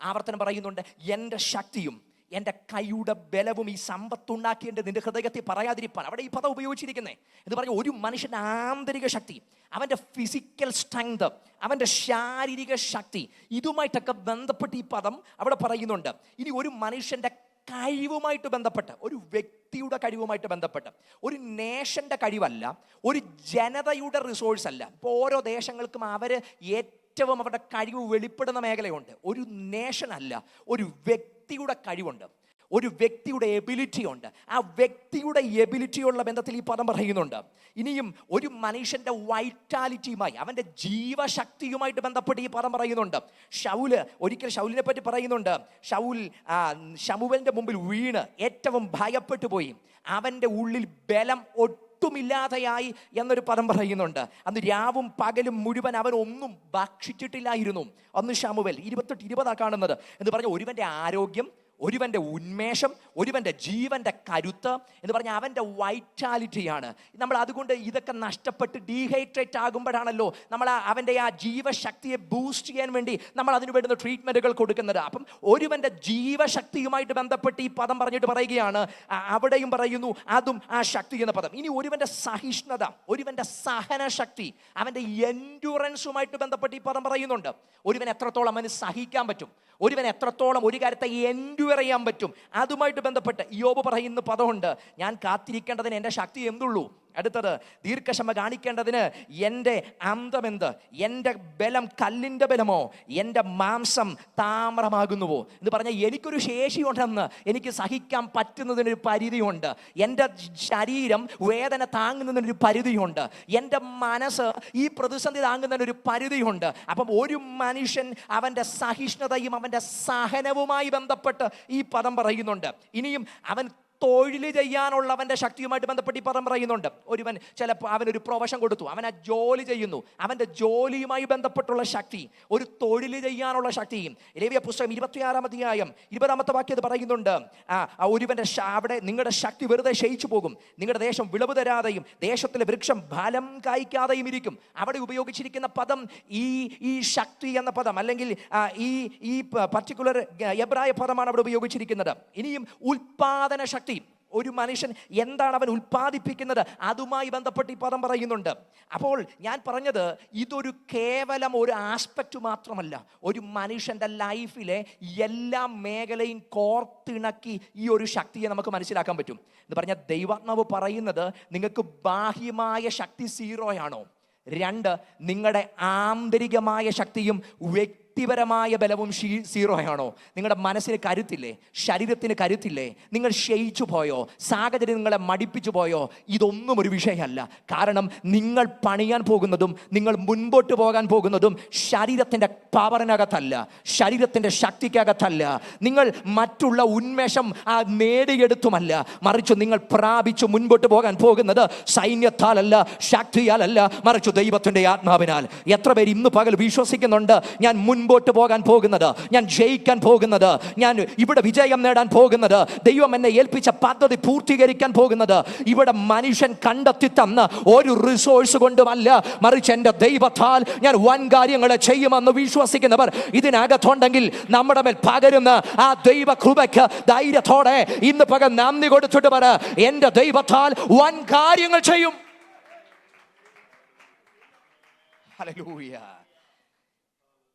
ആവർത്തനം പറയുന്നുണ്ട്, എൻ്റെ ശക്തിയും എൻ്റെ കൈയുടെ ബലവും ഈ സമ്പത്തുണ്ടാക്കിയിട്ട് നിന്റെ ഹൃദയത്തിൽ പറയാതിരിപ്പാൻ. അവിടെ ഈ പദം ഉപയോഗിച്ചിരിക്കുന്നത് എന്ന് പറഞ്ഞാൽ ഒരു മനുഷ്യൻ്റെ ആന്തരിക ശക്തി, അവൻ്റെ ഫിസിക്കൽ സ്ട്രെങ്ത്, അവൻ്റെ ശാരീരിക ശക്തി, ഇതുമായിട്ടൊക്കെ ബന്ധപ്പെട്ട് ഈ പദം അവിടെ പറയുന്നുണ്ട്. ഇനി ഒരു മനുഷ്യൻ്റെ കഴിവുമായിട്ട് ബന്ധപ്പെട്ട്, ഒരു വ്യക്തിയുടെ കഴിവുമായിട്ട് ബന്ധപ്പെട്ട്, ഒരു നേഷൻ്റെ കഴിവല്ല, ഒരു ജനതയുടെ റിസോഴ്സ് അല്ല. ഇപ്പോൾ ഓരോ ദേശങ്ങൾക്കും അവർ ഏറ്റവും അവരുടെ കഴിവ് വെളിപ്പെടുന്ന മേഖലയുണ്ട്. ഒരു നേഷൻ അല്ല, ഒരു വ്യക്തിയുടെ കഴിവുണ്ട്, ഒരു വ്യക്തിയുടെ എബിലിറ്റി ഉണ്ട്. ആ വ്യക്തിയുടെ എബിലിറ്റിയുള്ള ബന്ധത്തിൽ ഈ പദം പറയുന്നുണ്ട്. ഇനിയും ഒരു മനുഷ്യൻ്റെ വൈറ്റാലിറ്റിയുമായി, അവൻ്റെ ജീവശക്തിയുമായിട്ട് ബന്ധപ്പെട്ട് ഈ പദം പറയുന്നുണ്ട്. ഒരിക്കൽ ശൗലിനെ പറ്റി പറയുന്നുണ്ട്, ശമൂവേലിൻ്റെ മുമ്പിൽ വീണ് ഏറ്റവും ഭയപ്പെട്ടു പോയി, അവൻ്റെ ഉള്ളിൽ ബലം ഒട്ടുമില്ലാതെയായി എന്നൊരു പദം പറയുന്നുണ്ട്. അന്ന് രാവും പകലും മുഴുവൻ അവൻ ഒന്നും ഭക്ഷിച്ചിട്ടില്ലായിരുന്നു. അന്ന് ശമൂവേൽ 28:20 കാണുന്നത് എന്ന് പറഞ്ഞാൽ ഒരുവൻ്റെ ആരോഗ്യം, ഒരുവൻ്റെ ഉന്മേഷം, ഒരുവൻ്റെ ജീവൻ്റെ കരുത്ത് എന്ന് പറഞ്ഞാൽ അവൻ്റെ വൈറ്റാലിറ്റിയാണ്. നമ്മൾ അതുകൊണ്ട് ഇതൊക്കെ നഷ്ടപ്പെട്ട് ഡീഹൈഡ്രേറ്റ് ആകുമ്പോഴാണല്ലോ നമ്മൾ അവൻ്റെ ആ ജീവശക്തിയെ ബൂസ്റ്റ് ചെയ്യാൻ വേണ്ടി നമ്മൾ അതിന് വേണ്ടുന്ന ട്രീറ്റ്മെൻറ്റുകൾ കൊടുക്കുന്നത്. അപ്പം ഒരുവൻ്റെ ജീവശക്തിയുമായിട്ട് ബന്ധപ്പെട്ട് ഈ പദം പറഞ്ഞിട്ട് പറയുകയാണ്, അവിടെയും പറയുന്നു അതും ആ ശക്തി എന്ന പദം. ഇനി ഒരുവൻ്റെ സഹിഷ്ണുത, ഒരുവൻ്റെ സഹനശക്തി, അവൻ്റെ എൻഡ്യൂറൻസുമായിട്ട് ബന്ധപ്പെട്ട് ഈ പദം പറയുന്നുണ്ട്. ഒരുവൻ എത്രത്തോളം അവന് സഹിക്കാൻ പറ്റും, ഒരുവൻ എത്രത്തോളം ഒരു കാര്യത്തെ എൻഡ്യൂർ ചെയ്യാൻ പറ്റും, അതുമായിട്ട് ബന്ധപ്പെട്ട് യോബ് പറയുന്ന പദമുണ്ട്, ഞാൻ കാത്തിരിക്കേണ്ടതിന് എൻ്റെ ശക്തി എന്തുള്ളൂ, അടുത്തത്, ദീർഘക്ഷമ കാണിക്കേണ്ടതിന് എൻ്റെ അന്തമെന്ത്? എൻ്റെ ബലം കല്ലിൻ്റെ ബലമോ? എൻ്റെ മാംസം താമ്രമാകുന്നുവോ? എന്ന് പറഞ്ഞാൽ എനിക്കൊരു ശേഷിയുണ്ടെന്ന്, എനിക്ക് സഹിക്കാൻ പറ്റുന്നതിനൊരു പരിധിയുണ്ട്. എൻ്റെ ശരീരം വേദന താങ്ങുന്നതിനൊരു പരിധിയുണ്ട്. എൻ്റെ മനസ്സ് ഈ പ്രതിസന്ധി താങ്ങുന്നതിനൊരു പരിധിയുണ്ട്. അപ്പം ഒരു മനുഷ്യൻ അവൻ്റെ സഹിഷ്ണുതയും അവൻ്റെ സഹനവുമായി ബന്ധപ്പെട്ട് ഈ പദം പറയുന്നുണ്ട്. ഇനിയും അവൻ തൊഴിൽ ചെയ്യാനുള്ളവൻ്റെ ശക്തിയുമായിട്ട് ബന്ധപ്പെട്ട് ഈ പദം പറയുന്നുണ്ട്. ഒരുവൻ ചിലപ്പോൾ അവനൊരു പ്രൊഫഷൻ കൊടുത്തു, അവൻ ആ ജോലി ചെയ്യുന്നു, അവൻ്റെ ജോലിയുമായി ബന്ധപ്പെട്ടുള്ള ശക്തി, ഒരു തൊഴിൽ ചെയ്യാനുള്ള ശക്തിയും. ലേവ്യ പുസ്തകം 26-ാം അധ്യായം 20-ാമത്തെ വാക്യം പറയുന്നുണ്ട്, ഒരുവൻ്റെ അവിടെ നിങ്ങളുടെ ശക്തി വെറുതെ ക്ഷയിച്ചു പോകും, നിങ്ങളുടെ ദേശം വിളവ് തരാതെയും ദേശത്തിലെ വൃക്ഷം ഫലം കായ്ക്കാതെയും ഇരിക്കും. അവിടെ ഉപയോഗിച്ചിരിക്കുന്ന പദം ഈ ശക്തി എന്ന പദം, അല്ലെങ്കിൽ ഈ പർട്ടിക്കുലർ എബ്രായ പദമാണ് അവിടെ ഉപയോഗിച്ചിരിക്കുന്നത്. ഇനിയും ഉൽപാദന ശക്തി, ഒരു മനുഷ്യൻ എന്താണ് അവൻ ഉൽപ്പാദിപ്പിക്കുന്നത്, അതുമായി ബന്ധപ്പെട്ട് ഈ പദം പറയുന്നുണ്ട്. അപ്പോൾ ഞാൻ പറഞ്ഞത്, ഇതൊരു കേവലം ഒരു ആസ്പെക്റ്റ് മാത്രമല്ല, ഒരു മനുഷ്യൻ്റെ ലൈഫിലെ എല്ലാ മേഖലയും കോർത്തിണക്കി ഈ ഒരു ശക്തിയെ നമുക്ക് മനസ്സിലാക്കാൻ പറ്റും. എന്ന് പറഞ്ഞാൽ ദൈവാത്മാവ് പറയുന്നത്, നിങ്ങൾക്ക് ബാഹ്യമായ ശക്തി സീറോയാണോ? 2, നിങ്ങളുടെ ആന്തരികമായ ശക്തിയും വ്യക്തിപരമായ ബലവും സീറോയാണോ? നിങ്ങളുടെ മനസ്സിന് കരുത്തില്ലേ? ശരീരത്തിന് കരുത്തില്ലേ? നിങ്ങൾ ക്ഷയിച്ചു പോയോ? സാഹചര്യം നിങ്ങളെ മടിപ്പിച്ചു പോയോ? ഇതൊന്നും ഒരു വിഷയമല്ല. കാരണം നിങ്ങൾ പണിയാൻ പോകുന്നതും നിങ്ങൾ മുൻപോട്ട് പോകാൻ പോകുന്നതും ശരീരത്തിൻ്റെ പവറിനകത്തല്ല, ശരീരത്തിൻ്റെ ശക്തിക്കകത്തല്ല, നിങ്ങൾ മറ്റുള്ള ഉന്മേഷം നേടിയെടുത്തുമല്ല, മറിച്ച് നിങ്ങൾ പ്രാപിച്ചു മുൻപോട്ട് പോകാൻ പോകുന്നത് സൈന്യത്താലല്ല, ശക്തിയാലല്ല, മറിച്ച് ദൈവത്തിൻ്റെ ആത്മാവിനാൽ. എത്ര പേര് ഇന്ന് പകൽ വിശ്വസിക്കുന്നുണ്ട്, ഞാൻ മുൻപോട്ട് പോകാൻ പോകുന്നത്, ഞാൻ ജയിക്കാൻ പോകുന്നത്, ഞാൻ ഇവിടെ വിജയം നേടാൻ പോകുന്നത്, ദൈവം എന്നെ ഏൽപ്പിച്ച പദ്ധതി പൂർത്തീകരിക്കാൻ പോകുന്നത് ഇവിടെ മനുഷ്യൻ കണ്ടെത്തി തന്ന ഒരു റിസോഴ്സ് കൊണ്ടുമല്ല, മറിച്ച് എൻ്റെ ദൈവത്താൽ ഞാൻ വൻ കാര്യങ്ങളെ ചെയ്യുമെന്ന് വിശ്വസിക്കുന്നവർ ഇതിനകത്തുണ്ടെങ്കിൽ നമ്മുടെ മേൽ പകരുന്ന ആ ദൈവ കൃപയ്ക്ക് ധൈര്യത്തോടെ ഇന്ന് പകൽ നന്ദി കൊടുത്തിട്ട് പറ, എൻ്റെ ദൈവത്താൽ വൻ കാര്യങ്ങൾ ചെയ്യും. ഹല്ലേലൂയ.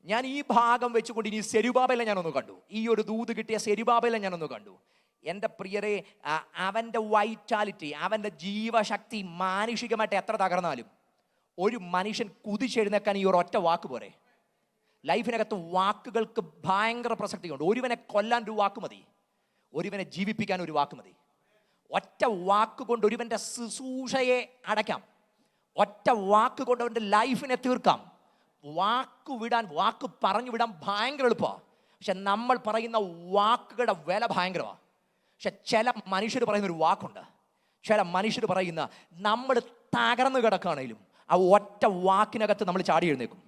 ഞാൻ ഈ ഭാഗം വെച്ചുകൊണ്ട് ഇനി സെരുബാബേലിനെ ഞാനൊന്ന് കണ്ടു. ഈ ഒരു ദൂത് കിട്ടിയ സെരുബാബേലിനെ ഞാനൊന്ന് കണ്ടു. എൻ്റെ പ്രിയരെ, അവൻ്റെ വൈറ്റാലിറ്റി, അവൻ്റെ ജീവശക്തി മാനുഷികമായിട്ട് എത്ര തകർന്നാലും ഒരു മനുഷ്യൻ കുതിച്ചെഴുന്നേക്കാൻ ഈ ഒരു ഒറ്റ വാക്ക് പോരെ. ലൈഫിനകത്ത് വാക്കുകൾക്ക് ഭയങ്കര പ്രസക്തിയുണ്ട്. ഒരുവനെ കൊല്ലാൻ ഒരു വാക്ക് മതി, ഒരുവനെ ജീവിപ്പിക്കാൻ ഒരു വാക്ക് മതി. ഒറ്റ വാക്ക് കൊണ്ട് ഒരുവൻ്റെ ശുശ്രൂഷയെ അടയ്ക്കാം, ഒറ്റ വാക്ക് കൊണ്ട് അവൻ്റെ ലൈഫിനെ തീർക്കാം. വാക്ക് പറഞ്ഞു വിടാൻ ഭയങ്കര എളുപ്പമാണ്. പക്ഷെ നമ്മൾ പറയുന്ന വാക്കുകളുടെ വില ഭയങ്കരമാണ്. പക്ഷെ ചില മനുഷ്യർ പറയുന്ന ഒരു വാക്കുണ്ട്, ചില മനുഷ്യർ പറയുന്ന, നമ്മൾ തകർന്നു കിടക്കുകയാണെങ്കിലും ആ ഒറ്റ വാക്കിനകത്ത് നമ്മൾ ചാടി എഴുന്നേക്കും.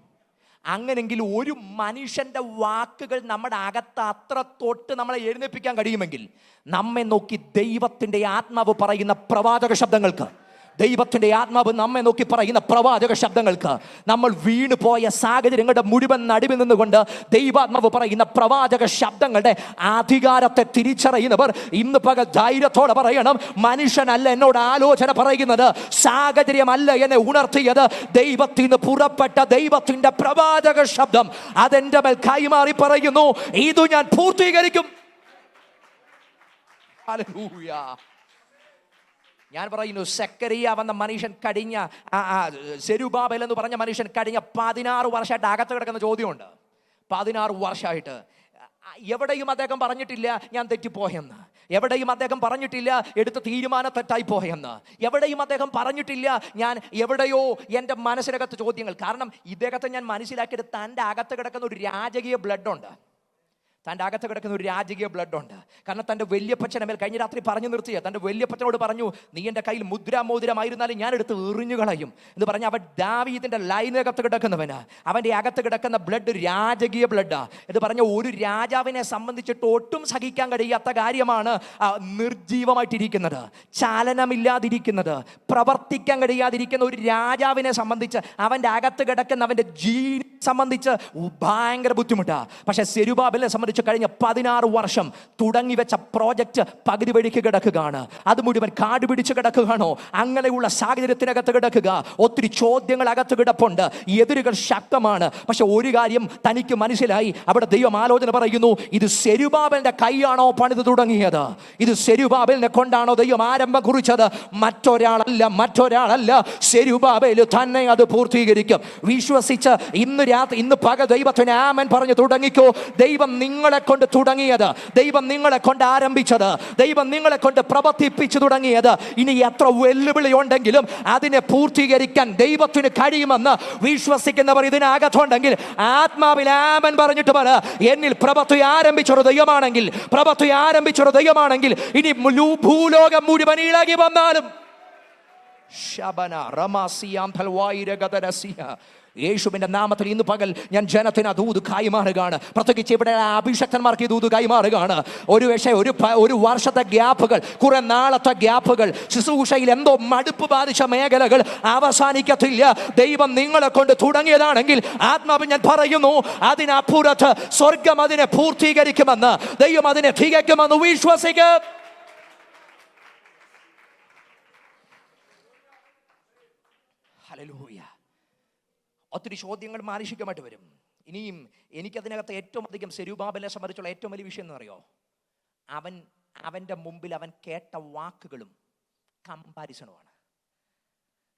അങ്ങനെങ്കിൽ ഒരു മനുഷ്യൻ്റെ വാക്കുകൾ നമ്മുടെ അകത്ത് അത്ര തൊട്ട് നമ്മളെ എഴുന്നേൽപ്പിക്കാൻ കഴിയുമെങ്കിൽ, നമ്മെ നോക്കി ദൈവത്തിൻ്റെ ആത്മാവ് പറയുന്ന പ്രവാചക ശബ്ദങ്ങൾക്ക്, ദൈവത്തിൻ്റെ ആത്മാവ് നമ്മെ നോക്കി പറയുന്ന പ്രവാചക ശബ്ദങ്ങൾക്ക്, നമ്മൾ വീണു പോയ സാഹചര്യങ്ങളുടെ മുഴുവൻ നടുവിൽ നിന്നുകൊണ്ട് ദൈവാത്മാവ് പറയുന്ന പ്രവാചക ശബ്ദങ്ങളുടെ അധികാരത്തെ തിരിച്ചറിയുന്നവർ ഇന്ന് പകൽ ധൈര്യത്തോടെ പറയണം, മനുഷ്യനല്ല എന്നോട് ആലോചന പറയുന്നത്, സാഹചര്യമല്ല എന്നെ ഉണർത്തിയത്, ദൈവത്തിൽ നിന്ന് പുറപ്പെട്ട ദൈവത്തിൻ്റെ പ്രവാചക ശബ്ദം അതെൻ്റെ മേൽ കൈമാറി പറയുന്നു, ഇത് ഞാൻ പൂർത്തീകരിക്കും. ഹല്ലേലൂയ. ഞാൻ പറയുന്നു, സെക്കറിയ വന്ന മനുഷ്യൻ കഴിഞ്ഞ സെരുബാബേൽ എന്ന് പറഞ്ഞ മനുഷ്യൻ കഴിഞ്ഞ 16 വർഷമായിട്ട് അകത്ത് കിടക്കുന്ന ചോദ്യമുണ്ട്. 16 വർഷമായിട്ട് എവിടെയും അദ്ദേഹം പറഞ്ഞിട്ടില്ല ഞാൻ തെറ്റിപ്പോയെന്ന്, എവിടെയും അദ്ദേഹം പറഞ്ഞിട്ടില്ല എടുത്ത തീരുമാനം തെറ്റായി പോയെന്ന്, എവിടെയും അദ്ദേഹം പറഞ്ഞിട്ടില്ല ഞാൻ എവിടെയോ എൻ്റെ മനസ്സിനകത്ത് ചോദ്യങ്ങൾ. കാരണം ഇദ്ദേഹത്തെ ഞാൻ മനസ്സിലാക്കിയത് തൻ്റെ അകത്ത് കിടക്കുന്ന ഒരു രാജകീയ ബ്ലഡ് ഉണ്ട്, തൻ്റെ അകത്ത് കിടക്കുന്ന ഒരു രാജകീയ ബ്ലഡ് ഉണ്ട്. കാരണം തൻ്റെ വല്യപ്പച്ചനെ മേൽ കഴിഞ്ഞ രാത്രി പറഞ്ഞു നിർത്തിയ തൻ്റെ വല്യപ്പച്ചനോട് പറഞ്ഞു, നീ എൻ്റെ കയ്യിൽ മുദ്രാമോതിരമായിരുന്നാലും ഞാൻ എടുത്ത് എറിഞ്ഞു കളയും എന്ന് പറഞ്ഞ് അവൻ ദാവീദിൻ്റെ ലൈനകത്ത് കിടക്കുന്നവന്, അവൻ്റെ അകത്ത് കിടക്കുന്ന ബ്ലഡ് രാജകീയ ബ്ലഡാ എന്ന് പറഞ്ഞ ഒരു രാജാവിനെ സംബന്ധിച്ചിട്ട് ഒട്ടും സഹിക്കാൻ കഴിയാത്ത കാര്യമാണ് നിർജീവമായിട്ടിരിക്കുന്നത്, ചലനമില്ലാതിരിക്കുന്നത്, പ്രവർത്തിക്കാൻ കഴിയാതിരിക്കുന്ന ഒരു രാജാവിനെ സംബന്ധിച്ച് അവൻ്റെ അകത്ത് കിടക്കുന്ന അവൻ്റെ സംബന്ധിച്ച് ഭയങ്കര ബുദ്ധിമുട്ടാണ്. പക്ഷെ സെരുബാബേലിനെ സംബന്ധിച്ച് കഴിഞ്ഞ 16 വർഷം തുടങ്ങി വെച്ച പ്രോജക്റ്റ് പകുതി വഴിക്ക് കിടക്കുകയാണ്. അത് മുഴുവൻ കാട് പിടിച്ച് കിടക്കുകയാണോ? അങ്ങനെയുള്ള സാഹചര്യത്തിനകത്ത് കിടക്കുക. ഒത്തിരി ചോദ്യങ്ങൾ അകത്ത് കിടപ്പുണ്ട്. എതിരുകൾ ശക്തമാണ്. പക്ഷെ ഒരു കാര്യം തനിക്ക് മനസ്സിലായി. അവിടെ ദൈവം ആലോചന പറയുന്നു, ഇത് സെരുബാബേലിന്റെ കൈയാണോ പണിത് തുടങ്ങിയത്? ഇത് സെരുബാബേലിനെ കൊണ്ടാണോ ദൈവം ആരംഭം കുറിച്ചത്? മറ്റൊരാളല്ല, സെരുബാബേൽ തന്നെ അത് പൂർത്തീകരിക്കും. വിശ്വസിച്ച് ഇന്ന് പകൽ ദൈവത്തിന് ആമേൻ പറഞ്ഞു തുടങ്ങിക്കോ. ദൈവം നിങ്ങളെ കൊണ്ട് തുടങ്ങിയത്, ദൈവം നിങ്ങളെ കൊണ്ട് ആരംഭിച്ചത്, ദൈവം നിങ്ങളെ കൊണ്ട് പ്രവർത്തിപ്പിച്ചു തുടങ്ങിയത്, ഇനി എത്ര വെല്ലുവിളി ഉണ്ടെങ്കിലും അതിനെ പൂർത്തീകരിക്കാൻ ദൈവത്തിന് കഴിയുമെന്ന് വിശ്വസിക്കുന്നവർ ഇതിനകത്തുണ്ടെങ്കിൽ ആത്മാവിൽ ആമേൻ പറഞ്ഞിട്ട് പറ. എന്നിൽ പ്രവർത്തി ആരംഭിച്ചൊരു ദൈവമാണെങ്കിൽ ഇനി ഭൂലോകം മുഴുവൻ ഇളകി വന്നാലും യേശുവിന്റെ നാമത്തിൽ ഇന്ന് പകൽ ഞാൻ ജനത്തിന് ദൂത് കൈമാറുകയാണ്. പ്രത്യേകിച്ച് ഇവിടെ അഭിഷക്തന്മാർക്ക് ഈ ദൂത് കൈമാറുകയാണ്. ഒരു വർഷത്തെ ഗ്യാപ്പുകൾ, കുറെ നാളത്തെ ഗ്യാപ്പുകൾ, ശുശ്രൂഷയിൽ എന്തോ മടുപ്പ് ബാധിച്ച മേഖലകൾ അവസാനിക്കത്തില്ല. ദൈവം നിങ്ങളെ കൊണ്ട് തുടങ്ങിയതാണെങ്കിൽ ആത്മാവ് ഞാൻ പറയുന്നു, അതിനപ്പുറത്ത് സ്വർഗം അതിനെ പൂർത്തീകരിക്കുമെന്ന്, ദൈവം അതിനെ തികയ്ക്കുമെന്ന് വിശ്വസിക്കുക. ഹല്ലേലൂയ. ഒത്തിരി ചോദ്യങ്ങൾ മാനുഷികമായിട്ട് വരും. ഇനിയും എനിക്കതിനകത്ത് ഏറ്റവും അധികം സെരുബാബേലിനെ സംബന്ധിച്ചുള്ള ഏറ്റവും വലിയ വിഷയം എന്ന് അറിയോ? അവൻ്റെ മുമ്പിൽ അവൻ കേട്ട വാക്കുകളും കമ്പാരിസണുമാണ്.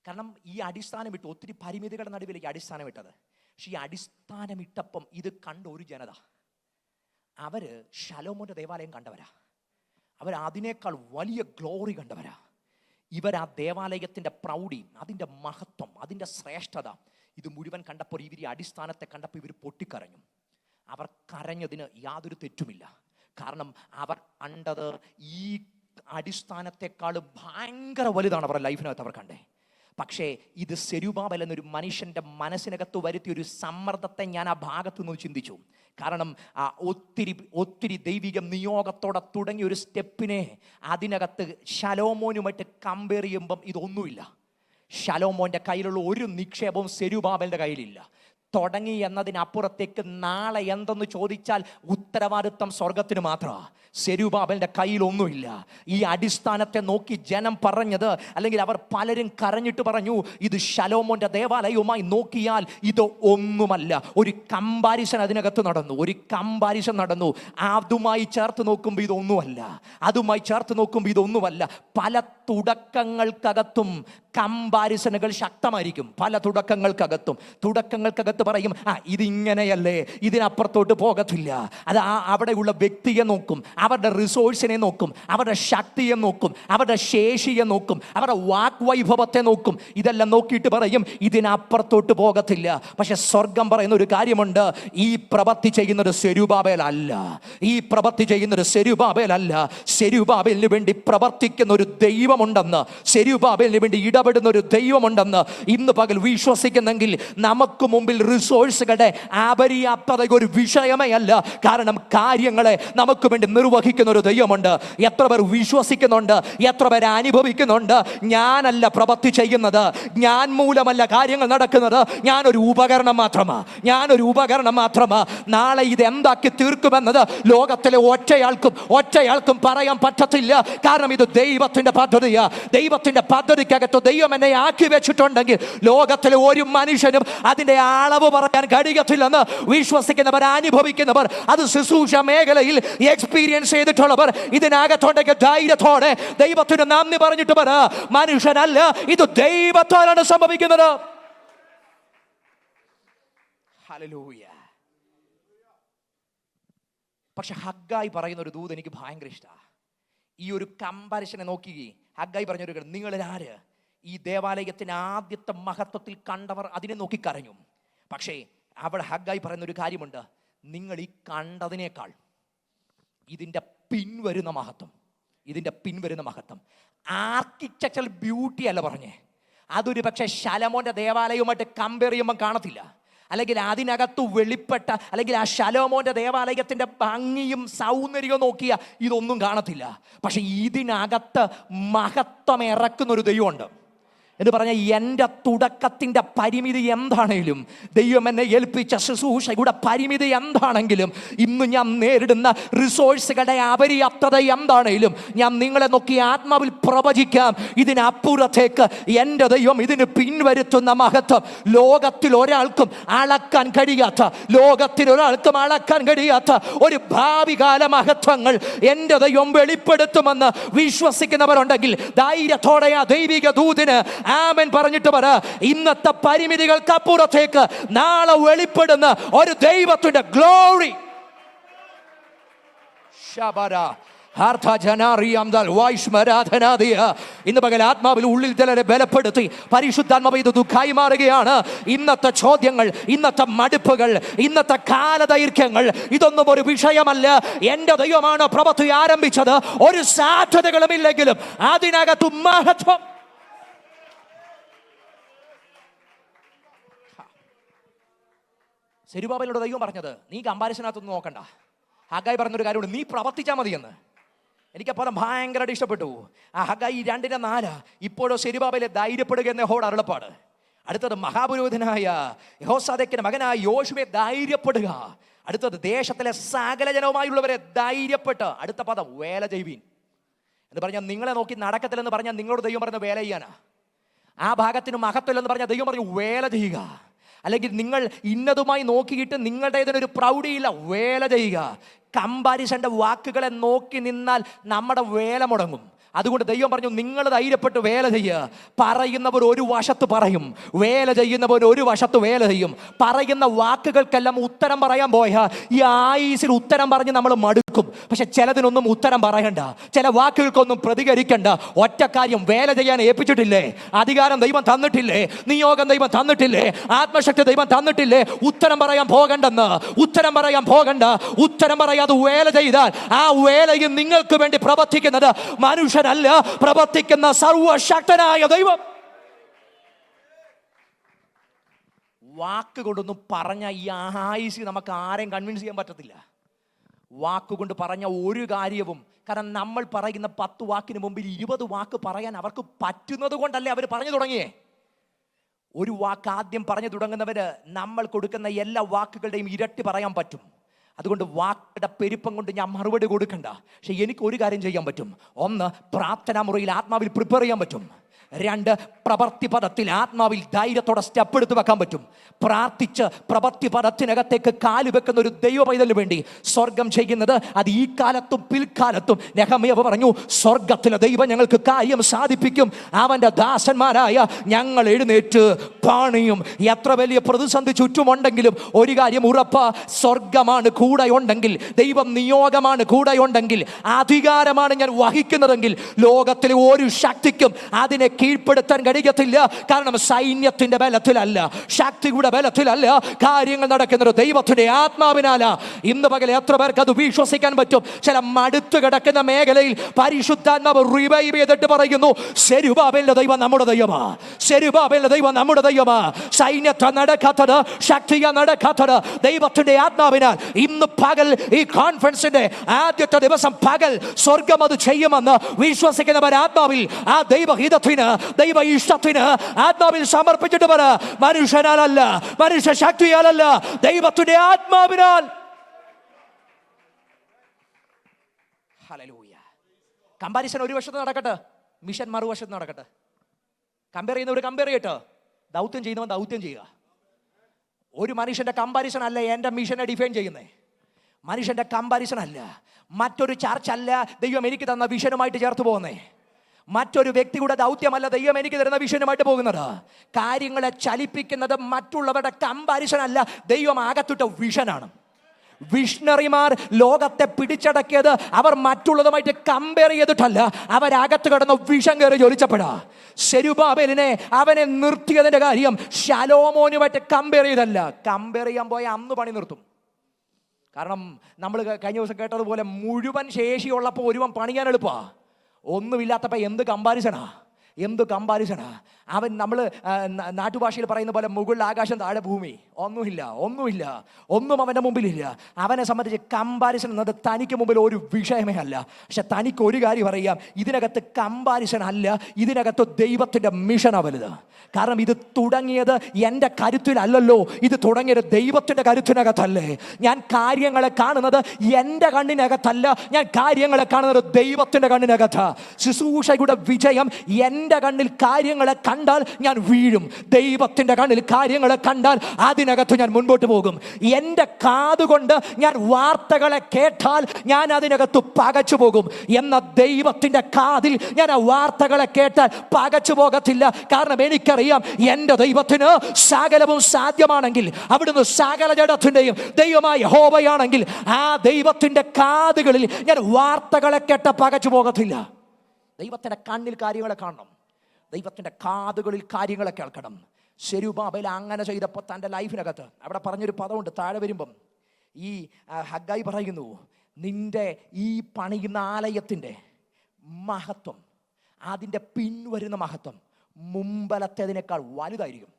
കാരണം ഈ അടിസ്ഥാനം ഇട്ട്, ഒത്തിരി പരിമിതികളുടെ നടുവിലേക്ക് അടിസ്ഥാനം ഇട്ടത്. പക്ഷെ ഈ അടിസ്ഥാനം ഇട്ടപ്പം ഇത് കണ്ട ഒരു ജനത, അവര് ശലോമോന്റെ ദേവാലയം കണ്ടവരാ. അവർ അതിനേക്കാൾ വലിയ ഗ്ലോറി കണ്ടവരാ. ഇവർ ആ ദേവാലയത്തിൻ്റെ പ്രൗഢി, അതിൻ്റെ മഹത്വം, അതിൻ്റെ ശ്രേഷ്ഠത ഇത് മുഴുവൻ കണ്ടപ്പോൾ ഇവർ ഈ അടിസ്ഥാനത്തെ കണ്ടപ്പോൾ ഇവർ പൊട്ടിക്കരഞ്ഞു. അവർ കരഞ്ഞതിന് യാതൊരു തെറ്റുമില്ല. കാരണം അവർ കണ്ടത് ഈ അടിസ്ഥാനത്തെക്കാളും ഭയങ്കര വലുതാണ് അവരുടെ ലൈഫിനകത്ത് അവർ കണ്ടേ. പക്ഷേ ഇത് സെരുബാബേൽ എന്നൊരു മനുഷ്യൻ്റെ മനസ്സിനകത്ത് വരുത്തിയ ഒരു സമ്മർദ്ദത്തെ ഞാൻ ആ ഭാഗത്തു നിന്ന് ചിന്തിച്ചു. കാരണം ഒത്തിരി ദൈവിക നിയോഗത്തോടെ തുടങ്ങിയ ഒരു സ്റ്റെപ്പിനെ അതിനകത്ത് ശലോമോനുമായിട്ട് കമ്പയർ ചെയ്യുമ്പം ഇതൊന്നുമില്ല. ശലോമോൻ്റെ കയ്യിലുള്ള ഒരു നിക്ഷേപവും സെരുബാബേലിൻ്റെ കയ്യിലില്ല. തുടങ്ങി എന്നതിനപ്പുറത്തേക്ക് നാളെ എന്തെന്ന് ചോദിച്ചാൽ ഉത്തരവാദിത്വം സ്വർഗത്തിന് മാത്രമാണ്. സെരുബാബേലിന്റെ കയ്യിലൊന്നുമില്ല. ഈ അടിസ്ഥാനത്തെ നോക്കി ജനം പറഞ്ഞത്, അല്ലെങ്കിൽ അവർ പലരും കരഞ്ഞിട്ട് പറഞ്ഞു, ഇത് ശലോമോന്റെ ദേവാലയവുമായി നോക്കിയാൽ ഇത് ഒന്നുമല്ല. ഒരു കമ്പാരിസൺ അതിനകത്ത് നടന്നു. അതുമായി ചേർത്ത് നോക്കുമ്പോൾ ഇതൊന്നുമല്ല, അതുമായി ചേർത്ത് നോക്കുമ്പോൾ ഇതൊന്നുമല്ല. പല തുടക്കങ്ങൾക്കകത്തും കമ്പാരിസണുകൾ ശക്തമായിരിക്കും. പല തുടക്കങ്ങൾക്കകത്ത് പറയും, ഇതിങ്ങനെയല്ലേ, ഇതിനപ്പുറത്തോട്ട് പോകത്തില്ല. അത് അവിടെയുള്ള വ്യക്തിയെ നോക്കും, അവരുടെ റിസോഴ്സിനെ നോക്കും, അവരുടെ ശക്തിയെ നോക്കും, അവരുടെ ശേഷിയെ നോക്കും, അവരുടെ വാക്വൈഭവത്തെ നോക്കും. ഇതെല്ലാം നോക്കിയിട്ട് പറയും ഇതിനപ്പുറത്തോട്ട് പോകത്തില്ല. പക്ഷെ സ്വർഗം പറയുന്ന ഒരു കാര്യമുണ്ട്, ഈ പ്രവൃത്തി ചെയ്യുന്നത് സെരുബാബേലല്ല. സെരുബാബേലിന് വേണ്ടി പ്രവർത്തിക്കുന്ന ഒരു ദൈവമുണ്ടെന്ന്, സെരുബാബേലിന് വേണ്ടി ഇടപെടുന്ന ഒരു ദൈവമുണ്ടെന്ന് ഇന്ന് പകൽ വിശ്വസിക്കുന്നെങ്കിൽ നമുക്ക് മുമ്പിൽ റിസോഴ്സുകളുടെ അപര്യാപ്തത ഒരു വിഷയമേ അല്ല. കാരണം കാര്യങ്ങളെ നമുക്ക് വേണ്ടി നിർവഹിക്കുന്ന ഒരു ദൈവമുണ്ട്. എത്ര പേർ വിശ്വസിക്കുന്നുണ്ട്? എത്ര പേർ അനുഭവിക്കുന്നുണ്ട്? ഞാനല്ല പ്രവൃത്തി ചെയ്യുന്നത്, ഞാൻ മൂലമല്ല കാര്യങ്ങൾ നടക്കുന്നത്, ഞാനൊരു ഉപകരണം മാത്രമാ. നാളെ ഇത് എന്താക്കി തീർക്കുമെന്നത് ലോകത്തിലെ ഒറ്റയാൾക്കും പറയാൻ പറ്റത്തില്ല. കാരണം ഇത് ദൈവത്തിന്റെ പദ്ധതിയാ. ദൈവത്തിന്റെ പദ്ധതിക്കകത്ത് ദൈവം എന്നെ ആക്കി വെച്ചിട്ടുണ്ടെങ്കിൽ ലോകത്തിലെ ഒരു മനുഷ്യനും അതിന്റെ അളവ് പറയാൻ കഴിയത്തില്ലെന്ന് വിശ്വസിക്കുന്നവർ, അനുഭവിക്കുന്നവർ, അത് ശുശ്രൂഷ മേഖലയിൽ എക്സ്പീരിയൻസ് ചെയ്തിട്ടുള്ളവർ ഇതിനകത്തുണ്ടെങ്കിൽ ധൈര്യത്തോടെ ദൈവത്തിന് നന്ദി പറഞ്ഞിട്ട് പറ, മനുഷ്യനല്ല, ഇത് ദൈവത്താലാണ് സംഭവിക്കുന്നത്. ഹല്ലേലൂയ. പക്ഷെ ഹഗ്ഗായി പറയുന്ന ഒരു ദൂത് എനിക്ക് ഭയങ്കര ഇഷ്ടമാണ്. ഈ ഒരു കമ്പാരിസനെ നോക്കി ഹഗ്ഗായി പറഞ്ഞൊരു, നിങ്ങളിൽ ആര് ഈ ദേവാലയത്തിന് ആദ്യത്തെ മഹത്വത്തിൽ കണ്ടവർ അതിനെ നോക്കി കരഞ്ഞു. പക്ഷേ അവിടെ ഹഗ്ഗായി പറയുന്ന ഒരു കാര്യമുണ്ട്, നിങ്ങൾ ഈ കണ്ടതിനേക്കാൾ ഇതിൻ്റെ പിൻവരുന്ന മഹത്വം ആർക്കിടെക്ചറൽ ബ്യൂട്ടി അല്ല പറഞ്ഞേ. അതൊരു പക്ഷേ ശലോമോന്റെ ദേവാലയവുമായിട്ട് കമ്പയർ ചെയ്യുമ്പോൾ കാണത്തില്ല. അല്ലെങ്കിൽ അതിനകത്ത് വെളിപ്പെട്ട, അല്ലെങ്കിൽ ആ ശലോമോന്റെ ദേവാലയത്തിന്റെ ഭംഗിയും സൗന്ദര്യവും നോക്കിയ ഇതൊന്നും കാണത്തില്ല. പക്ഷെ ഇതിനകത്ത് മഹത്വം ഇറക്കുന്ന ഒരു ദൈവമുണ്ട്. എന്ന് പറഞ്ഞാൽ എൻ്റെ തുടക്കത്തിൻ്റെ പരിമിതി എന്താണേലും, ദൈവം എന്നെ ഏൽപ്പിച്ച ശുശ്രൂഷയുടെ പരിമിതി എന്താണെങ്കിലും, ഇന്ന് ഞാൻ നേരിടുന്ന റിസോഴ്സുകളുടെ അപര്യാപ്തത എന്താണേലും, ഞാൻ നിങ്ങളെ നോക്കി ആത്മാവിൽ പ്രവചിക്കാം, ഇതിനപ്പുറത്തേക്ക് എൻ്റെ ദൈവം ഇതിന് പിൻവരുത്തുന്ന മഹത്വം ലോകത്തിൽ ഒരാൾക്കും അളക്കാൻ കഴിയാത്ത, ലോകത്തിൽ ഒരാൾക്കും അളക്കാൻ കഴിയാത്ത ഒരു ഭാവികാല മഹത്വങ്ങൾ എൻ്റെ ദൈവം വെളിപ്പെടുത്തുമെന്ന് വിശ്വസിക്കുന്നവരുണ്ടെങ്കിൽ ധൈര്യത്തോടെ ആ ദൈവിക ദൂതിന് ആമേൻ പറഞ്ഞിട്ട് പറ. ഇന്നത്തെ പരിമിതികൾക്ക് അപ്പുറത്തേക്ക് നാളെ വെളിപ്പെടുന്ന ഒരു ദൈവത്തിന്റെ ഗ്ലോറി. ഇന്ന് പകൽ ആത്മാവിൽ ഉള്ളിൽ ചിലരെ ബലപ്പെടുത്തി പരിശുദ്ധാത്മാവ് ഇത് ദുഃഖായി മാറുകയാണ്. ഇന്നത്തെ ചോദ്യങ്ങൾ, ഇന്നത്തെ മടുപ്പുകൾ, ഇന്നത്തെ കാലദൈർഘ്യങ്ങൾ ഇതൊന്നും ഒരു വിഷയമല്ല. എന്റെ ദൈവമാണ് പ്രവൃത്തി ആരംഭിച്ചത്. ഒരു സാധ്യതകളും ഇല്ലെങ്കിലും അതിനകത്ത് മഹത്വം. സെരുബാബേലിനോട് ദൈവം പറഞ്ഞത്, നീ കമ്പാരിസനകത്തൊന്നും നോക്കണ്ട. ഹഗായി പറഞ്ഞൊരു കാര്യമുണ്ട്, നീ പ്രവർത്തിച്ചാൽ മതിയെന്ന്. എനിക്കപ്പോൾ ഭയങ്കരമായിട്ട് ഇഷ്ടപ്പെട്ടു. ആ ഹഗായി 2:4 ഇപ്പോഴോ സെരുബാബേലെ ധൈര്യപ്പെടുക എന്ന യഹോവയുടെ അരുളപ്പാട്. അടുത്തത് മഹാപുരോഹിതനായ യഹോസാദാക്കിന്റെ മകനായ യോശുവയെ ധൈര്യപ്പെടുക. അടുത്തത് ദേശത്തിലെ സകല ജനവുമായുള്ളവരെ ധൈര്യപ്പെട്ട്. അടുത്ത പദം വേല ചെയ്യുവീൻ എന്ന് പറഞ്ഞാൽ നിങ്ങളെ നോക്കി നടക്കത്തില്ലെന്ന് പറഞ്ഞാൽ നിങ്ങളോട് ദൈവം പറഞ്ഞ വേല ചെയ്യാനാ. ആ ഭാഗത്തിന് മഹത്വമില്ലെന്ന് പറഞ്ഞാൽ ദൈവം പറഞ്ഞു വേല ചെയ്യുക. അല്ലെങ്കിൽ നിങ്ങൾ ഇന്നതുമായി നോക്കിയിട്ട് നിങ്ങളുടേതിനൊരു പ്രൗഢിയില്ല, വേല ചെയ്യുക. കമ്പാരിസന്റെ വാക്കുകളെ നോക്കി നിന്നാൽ നമ്മുടെ വേല മുടങ്ങും. അതുകൊണ്ട് ദൈവം പറഞ്ഞു, നിങ്ങൾ ധൈര്യപ്പെട്ട് വേല ചെയ്യുക. പറയുന്നവർ ഒരു വശത്ത് പറയും, വേല ചെയ്യുന്നവർ ഒരു വശത്ത് വേല ചെയ്യും. പറയുന്ന വാക്കുകൾക്കെല്ലാം ഉത്തരം പറയാൻ പോയാൽ ഈ ആയുസിൽ ഉത്തരം പറഞ്ഞ് നമ്മൾ മടുക്കും. പക്ഷെ ചിലതിനൊന്നും ഉത്തരം പറയണ്ട, ചില വാക്കുകൾക്കൊന്നും പ്രതികരിക്കണ്ട. ഒറ്റ കാര്യം, വേല ചെയ്യാൻ ഏൽപ്പിച്ചിട്ടില്ലേ? അധികാരം ദൈവം തന്നിട്ടില്ലേ? നിയോഗം ദൈവം തന്നിട്ടില്ലേ? ആത്മശക്തി ദൈവം തന്നിട്ടില്ലേ? ഉത്തരം പറയാൻ പോകണ്ടെന്ന്, ഉത്തരം പറയാൻ പോകണ്ട. ഉത്തരം പറയാതെ വേല ചെയ്താൽ ആ വേലയും നിങ്ങൾക്ക് വേണ്ടി പ്രവർത്തിക്കുന്നത് മനുഷ്യനല്ല, പ്രവർത്തിക്കുന്ന സർവശക്തനായ ദൈവം. വാക്കുകൊണ്ടൊന്നും പറഞ്ഞ ഈ ആയുസ് നമുക്ക് ആരെയും കൺവിൻസ് ചെയ്യാൻ പറ്റത്തില്ല. വാക്കുകൊണ്ട് പറഞ്ഞ ഒരു കാര്യവും, കാരണം നമ്മൾ പറയുന്ന 10 വാക്കിന് മുമ്പിൽ 20 വാക്ക് പറയാൻ അവർക്ക് പറ്റുന്നത് കൊണ്ടല്ലേ അവർ പറഞ്ഞു തുടങ്ങിയേ. ഒരു വാക്ക് ആദ്യം പറഞ്ഞു തുടങ്ങുന്നവര് നമ്മൾ കൊടുക്കുന്ന എല്ലാ വാക്കുകളുടെയും ഇരട്ടി പറയാൻ പറ്റും. അതുകൊണ്ട് വാക്കുകളുടെ പെരുപ്പം കൊണ്ട് ഞാൻ മറുപടി കൊടുക്കണ്ട. പക്ഷെ എനിക്ക് ഒരു കാര്യം ചെയ്യാൻ പറ്റും. 1, പ്രാർത്ഥനാ മുറിയിൽ ആത്മാവിൽ പ്രിപ്പയർ ചെയ്യാൻ പറ്റും. 2, പ്രവൃത്തി പദത്തിൽ ആത്മാവിൽ ധൈര്യത്തോടെ സ്റ്റെപ്പ് എടുത്ത് വെക്കാൻ പറ്റും. പ്രാർത്ഥിച്ച് പ്രവൃത്തി പദത്തിനകത്തേക്ക് കാല് വെക്കുന്ന ഒരു ദൈവ പൈതലിന് വേണ്ടി സ്വർഗം ചെയ്യുന്നത് അത് ഈ കാലത്തും പിൽക്കാലത്തും. നെഹമ്യാ പറഞ്ഞു, സ്വർഗത്തിലെ ദൈവം ഞങ്ങൾക്ക് കാര്യം സാധിപ്പിക്കും, അവന്റെ ദാസന്മാരായ ഞങ്ങൾ എഴുന്നേറ്റ് പണിയും. എത്ര വലിയ പ്രതിസന്ധി ചുറ്റുമുണ്ടെങ്കിലും ഒരു കാര്യം ഉറപ്പാ, സ്വർഗമാണ് കൂടെ ഉണ്ടെങ്കിൽ, ദൈവം നിയോഗമാണ് കൂടെ ഉണ്ടെങ്കിൽ, അധികാരമാണ് ഞാൻ വഹിക്കുന്നതെങ്കിൽ ലോകത്തിലെ ഒരു ശക്തിക്കും അതിനെ കീഴ്പ്പെടുത്താൻ കഴിയത്തില്ല. കാരണം സൈന്യത്തിന്റെ ബലത്തിലല്ല, ശക്തിയുടെ ബലത്തിലല്ല കാര്യങ്ങൾ നടക്കുന്നത്, ദൈവത്തിന്റെ ആത്മാവിനാലാ. ഇന്ന് പകൽ എത്ര പേർക്ക് അത് വിശ്വസിക്കാൻ പറ്റും? ചില മടുത്തു കിടക്കുന്ന മേഖലയിൽ പരിശുദ്ധാത്മാവ് റിവൈവ് ചെയ്തിട്ട് പറയുന്നു, സെരുബാബേലിന്റെ ദൈവം നമ്മുടെ ദൈവമാ, സെരുബാബേലിന്റെ ദൈവം നമ്മുടെ ദൈവമാ. സൈന്യത്തെ നടക്കാത്തത്, ശക്തിയെ നടക്കാത്തത് ദൈവത്തിന്റെ ആത്മാവിനാൽ. ഇന്ന് പകൽ ഈ കോൺഫറൻസിന്റെ ആദ്യത്തെ ദിവസം പകൽ സ്വർഗം അത് ചെയ്യുമെന്ന് വിശ്വസിക്കുന്നവർ ആത്മാവിൽ ആ ദൈവഹിതത്തിന്, ദൈവ ഇഷ്ടത്തിന് ആത്മാവിൽ സമർപ്പിച്ചിട്ട് പറ, മനുഷ്യനാലല്ല, മനുഷ്യ ശക്തിയാലല്ല, ദൈവത്തിന്റെ ആത്മാവിനാൽ. ഹല്ലേലൂയ. കമ്പാരിസൺ ഒരു വശത്ത് നടക്കട്ടെ, മിഷൻ മറുവശത്ത് നടക്കട്ടെ. കമ്പയർ ചെയ്യുന്നവർ കമ്പയർ ചെയ്യട്ടെ, ദൗത്യം ചെയ്യുന്നവൻ ദൗത്യം ചെയ്യുക. ഒരു മനുഷ്യന്റെ കമ്പാരിസൺ അല്ല എൻ്റെ മിഷനെ ഡിഫൈൻ ചെയ്യുന്നേ. മനുഷ്യന്റെ കമ്പാരിസൺ അല്ല, മറ്റൊരു ചർച്ച അല്ല ദൈവം എനിക്ക് തന്ന വിഷനുമായിട്ട് ചേർത്ത് പോകുന്നേ. മറ്റൊരു വ്യക്തിയുടെ ദൗത്യമല്ല ദൈവം എനിക്ക് തരുന്ന വിഷനുമായിട്ട് പോകുന്നത്. കാര്യങ്ങളെ ചലിപ്പിക്കുന്നത് മറ്റുള്ളവരുടെ കമ്പാരിസൺ അല്ല, ദൈവം ആകത്തിട്ട വിഷനാണ്. വിഷണറിമാർ ലോകത്തെ പിടിച്ചടക്കിയത് അവർ മറ്റുള്ളതുമായിട്ട് കമ്പയർ ചെയ്തിട്ടല്ല, അവരകത്ത് കിടന്ന വിഷം കയറി ജ്വലിച്ചപ്പെടാ. സെരുബാബേലിനെ അവനെ നിർത്തിയതിന്റെ കാര്യം ശലോമോനുമായിട്ട് കമ്പയർ ചെയ്തല്ല. കമ്പയർ ചെയ്യാൻ പോയ അന്ന് പണി നിർത്തും. കാരണം നമ്മൾ കഴിഞ്ഞ ദിവസം കേട്ടതുപോലെ മുഴുവൻ ശേഷിയുള്ളപ്പോൾ ഒരുവൻ പണിയാൻ എളുപ്പമാണ്, ഒന്നുമില്ലാത്തപ്പോൾ എന്ത് കമ്പാരിസണാ. എന്ത് കമ്പാരിസണാ അവൻ. നമ്മൾ നാട്ടുഭാഷയിൽ പറയുന്ന പോലെ മുകളിൽ ആകാശം താഴെ ഭൂമി, ഒന്നുമില്ല, ഒന്നും അവൻ്റെ മുമ്പിലില്ല. അവനെ സംബന്ധിച്ച് കമ്പാരിസൺ എന്നത് തനിക്ക് മുമ്പിൽ ഒരു വിഷയമേ അല്ല. പക്ഷെ തനിക്ക് ഒരു കാര്യം അറിയാം, ഇതിനകത്ത് കമ്പാരിസൺ അല്ല, ഇതിനകത്ത് ദൈവത്തിൻ്റെ മിഷനാണ് വലുത്. കാരണം ഇത് തുടങ്ങിയത് എൻ്റെ കരുത്തിലല്ലല്ലോ, ഇത് തുടങ്ങിയത് ദൈവത്തിൻ്റെ കരുത്തിനകത്തല്ലേ. ഞാൻ കാര്യങ്ങളെ കാണുന്നത് എൻ്റെ കണ്ണിനകത്തല്ല, ഞാൻ കാര്യങ്ങളെ കാണുന്നത് ദൈവത്തിൻ്റെ കണ്ണിനകത്താ. ശുശ്രൂഷയുടെ വിജയം എൻ്റെ കണ്ണിൽ കാര്യങ്ങളെ കണ്ടാൽ ഞാൻ വീഴും, ദൈവത്തിൻ്റെ കണ്ണിൽ കാര്യങ്ങളെ കണ്ടാൽ അതിനകത്ത് ഞാൻ മുൻപോട്ട് പോകും. എൻ്റെ കാതുകൊണ്ട് ഞാൻ വാർത്തകളെ കേട്ടാൽ ഞാൻ അതിനകത്ത് പകച്ചു പോകും. എന്ന ദൈവത്തിൻ്റെ കാതിൽ ഞാൻ ആ വാർത്തകളെ കേട്ടാൽ പകച്ചു പോകത്തില്ല. കാരണം എനിക്കറിയാം, എൻ്റെ ദൈവത്തിന് സകലവും സാധ്യമാണെങ്കിൽ, അവിടുന്ന് സകല ജഡത്തിൻ്റെയും ദൈവമായ യഹോവയാണെങ്കിൽ, ആ ദൈവത്തിൻ്റെ കാതുകളിൽ ഞാൻ വാർത്തകളെ കേട്ട പകച്ചു പോകത്തില്ല. ദൈവത്തിൻ്റെ കണ്ണിൽ കാര്യങ്ങളെ കാണണം, ദൈവത്തിൻ്റെ കാതുകളിൽ കാര്യങ്ങളെ കേൾക്കണം. സെരുബ്ബാബേൽ അങ്ങനെ ചെയ്തപ്പോൾ തൻ്റെ ലൈഫിനകത്ത് അവിടെ പറഞ്ഞൊരു പദമുണ്ട്. താഴെ വരുമ്പം ഈ ഹഗ്ഗായി പറയുന്നു, നിന്റെ ഈ പണിയുന്ന ആലയത്തിൻ്റെ മഹത്വം, അതിൻ്റെ പിൻവരുന്ന മഹത്വം മുമ്പലത്തേതിനേക്കാൾ വലുതായിരിക്കും.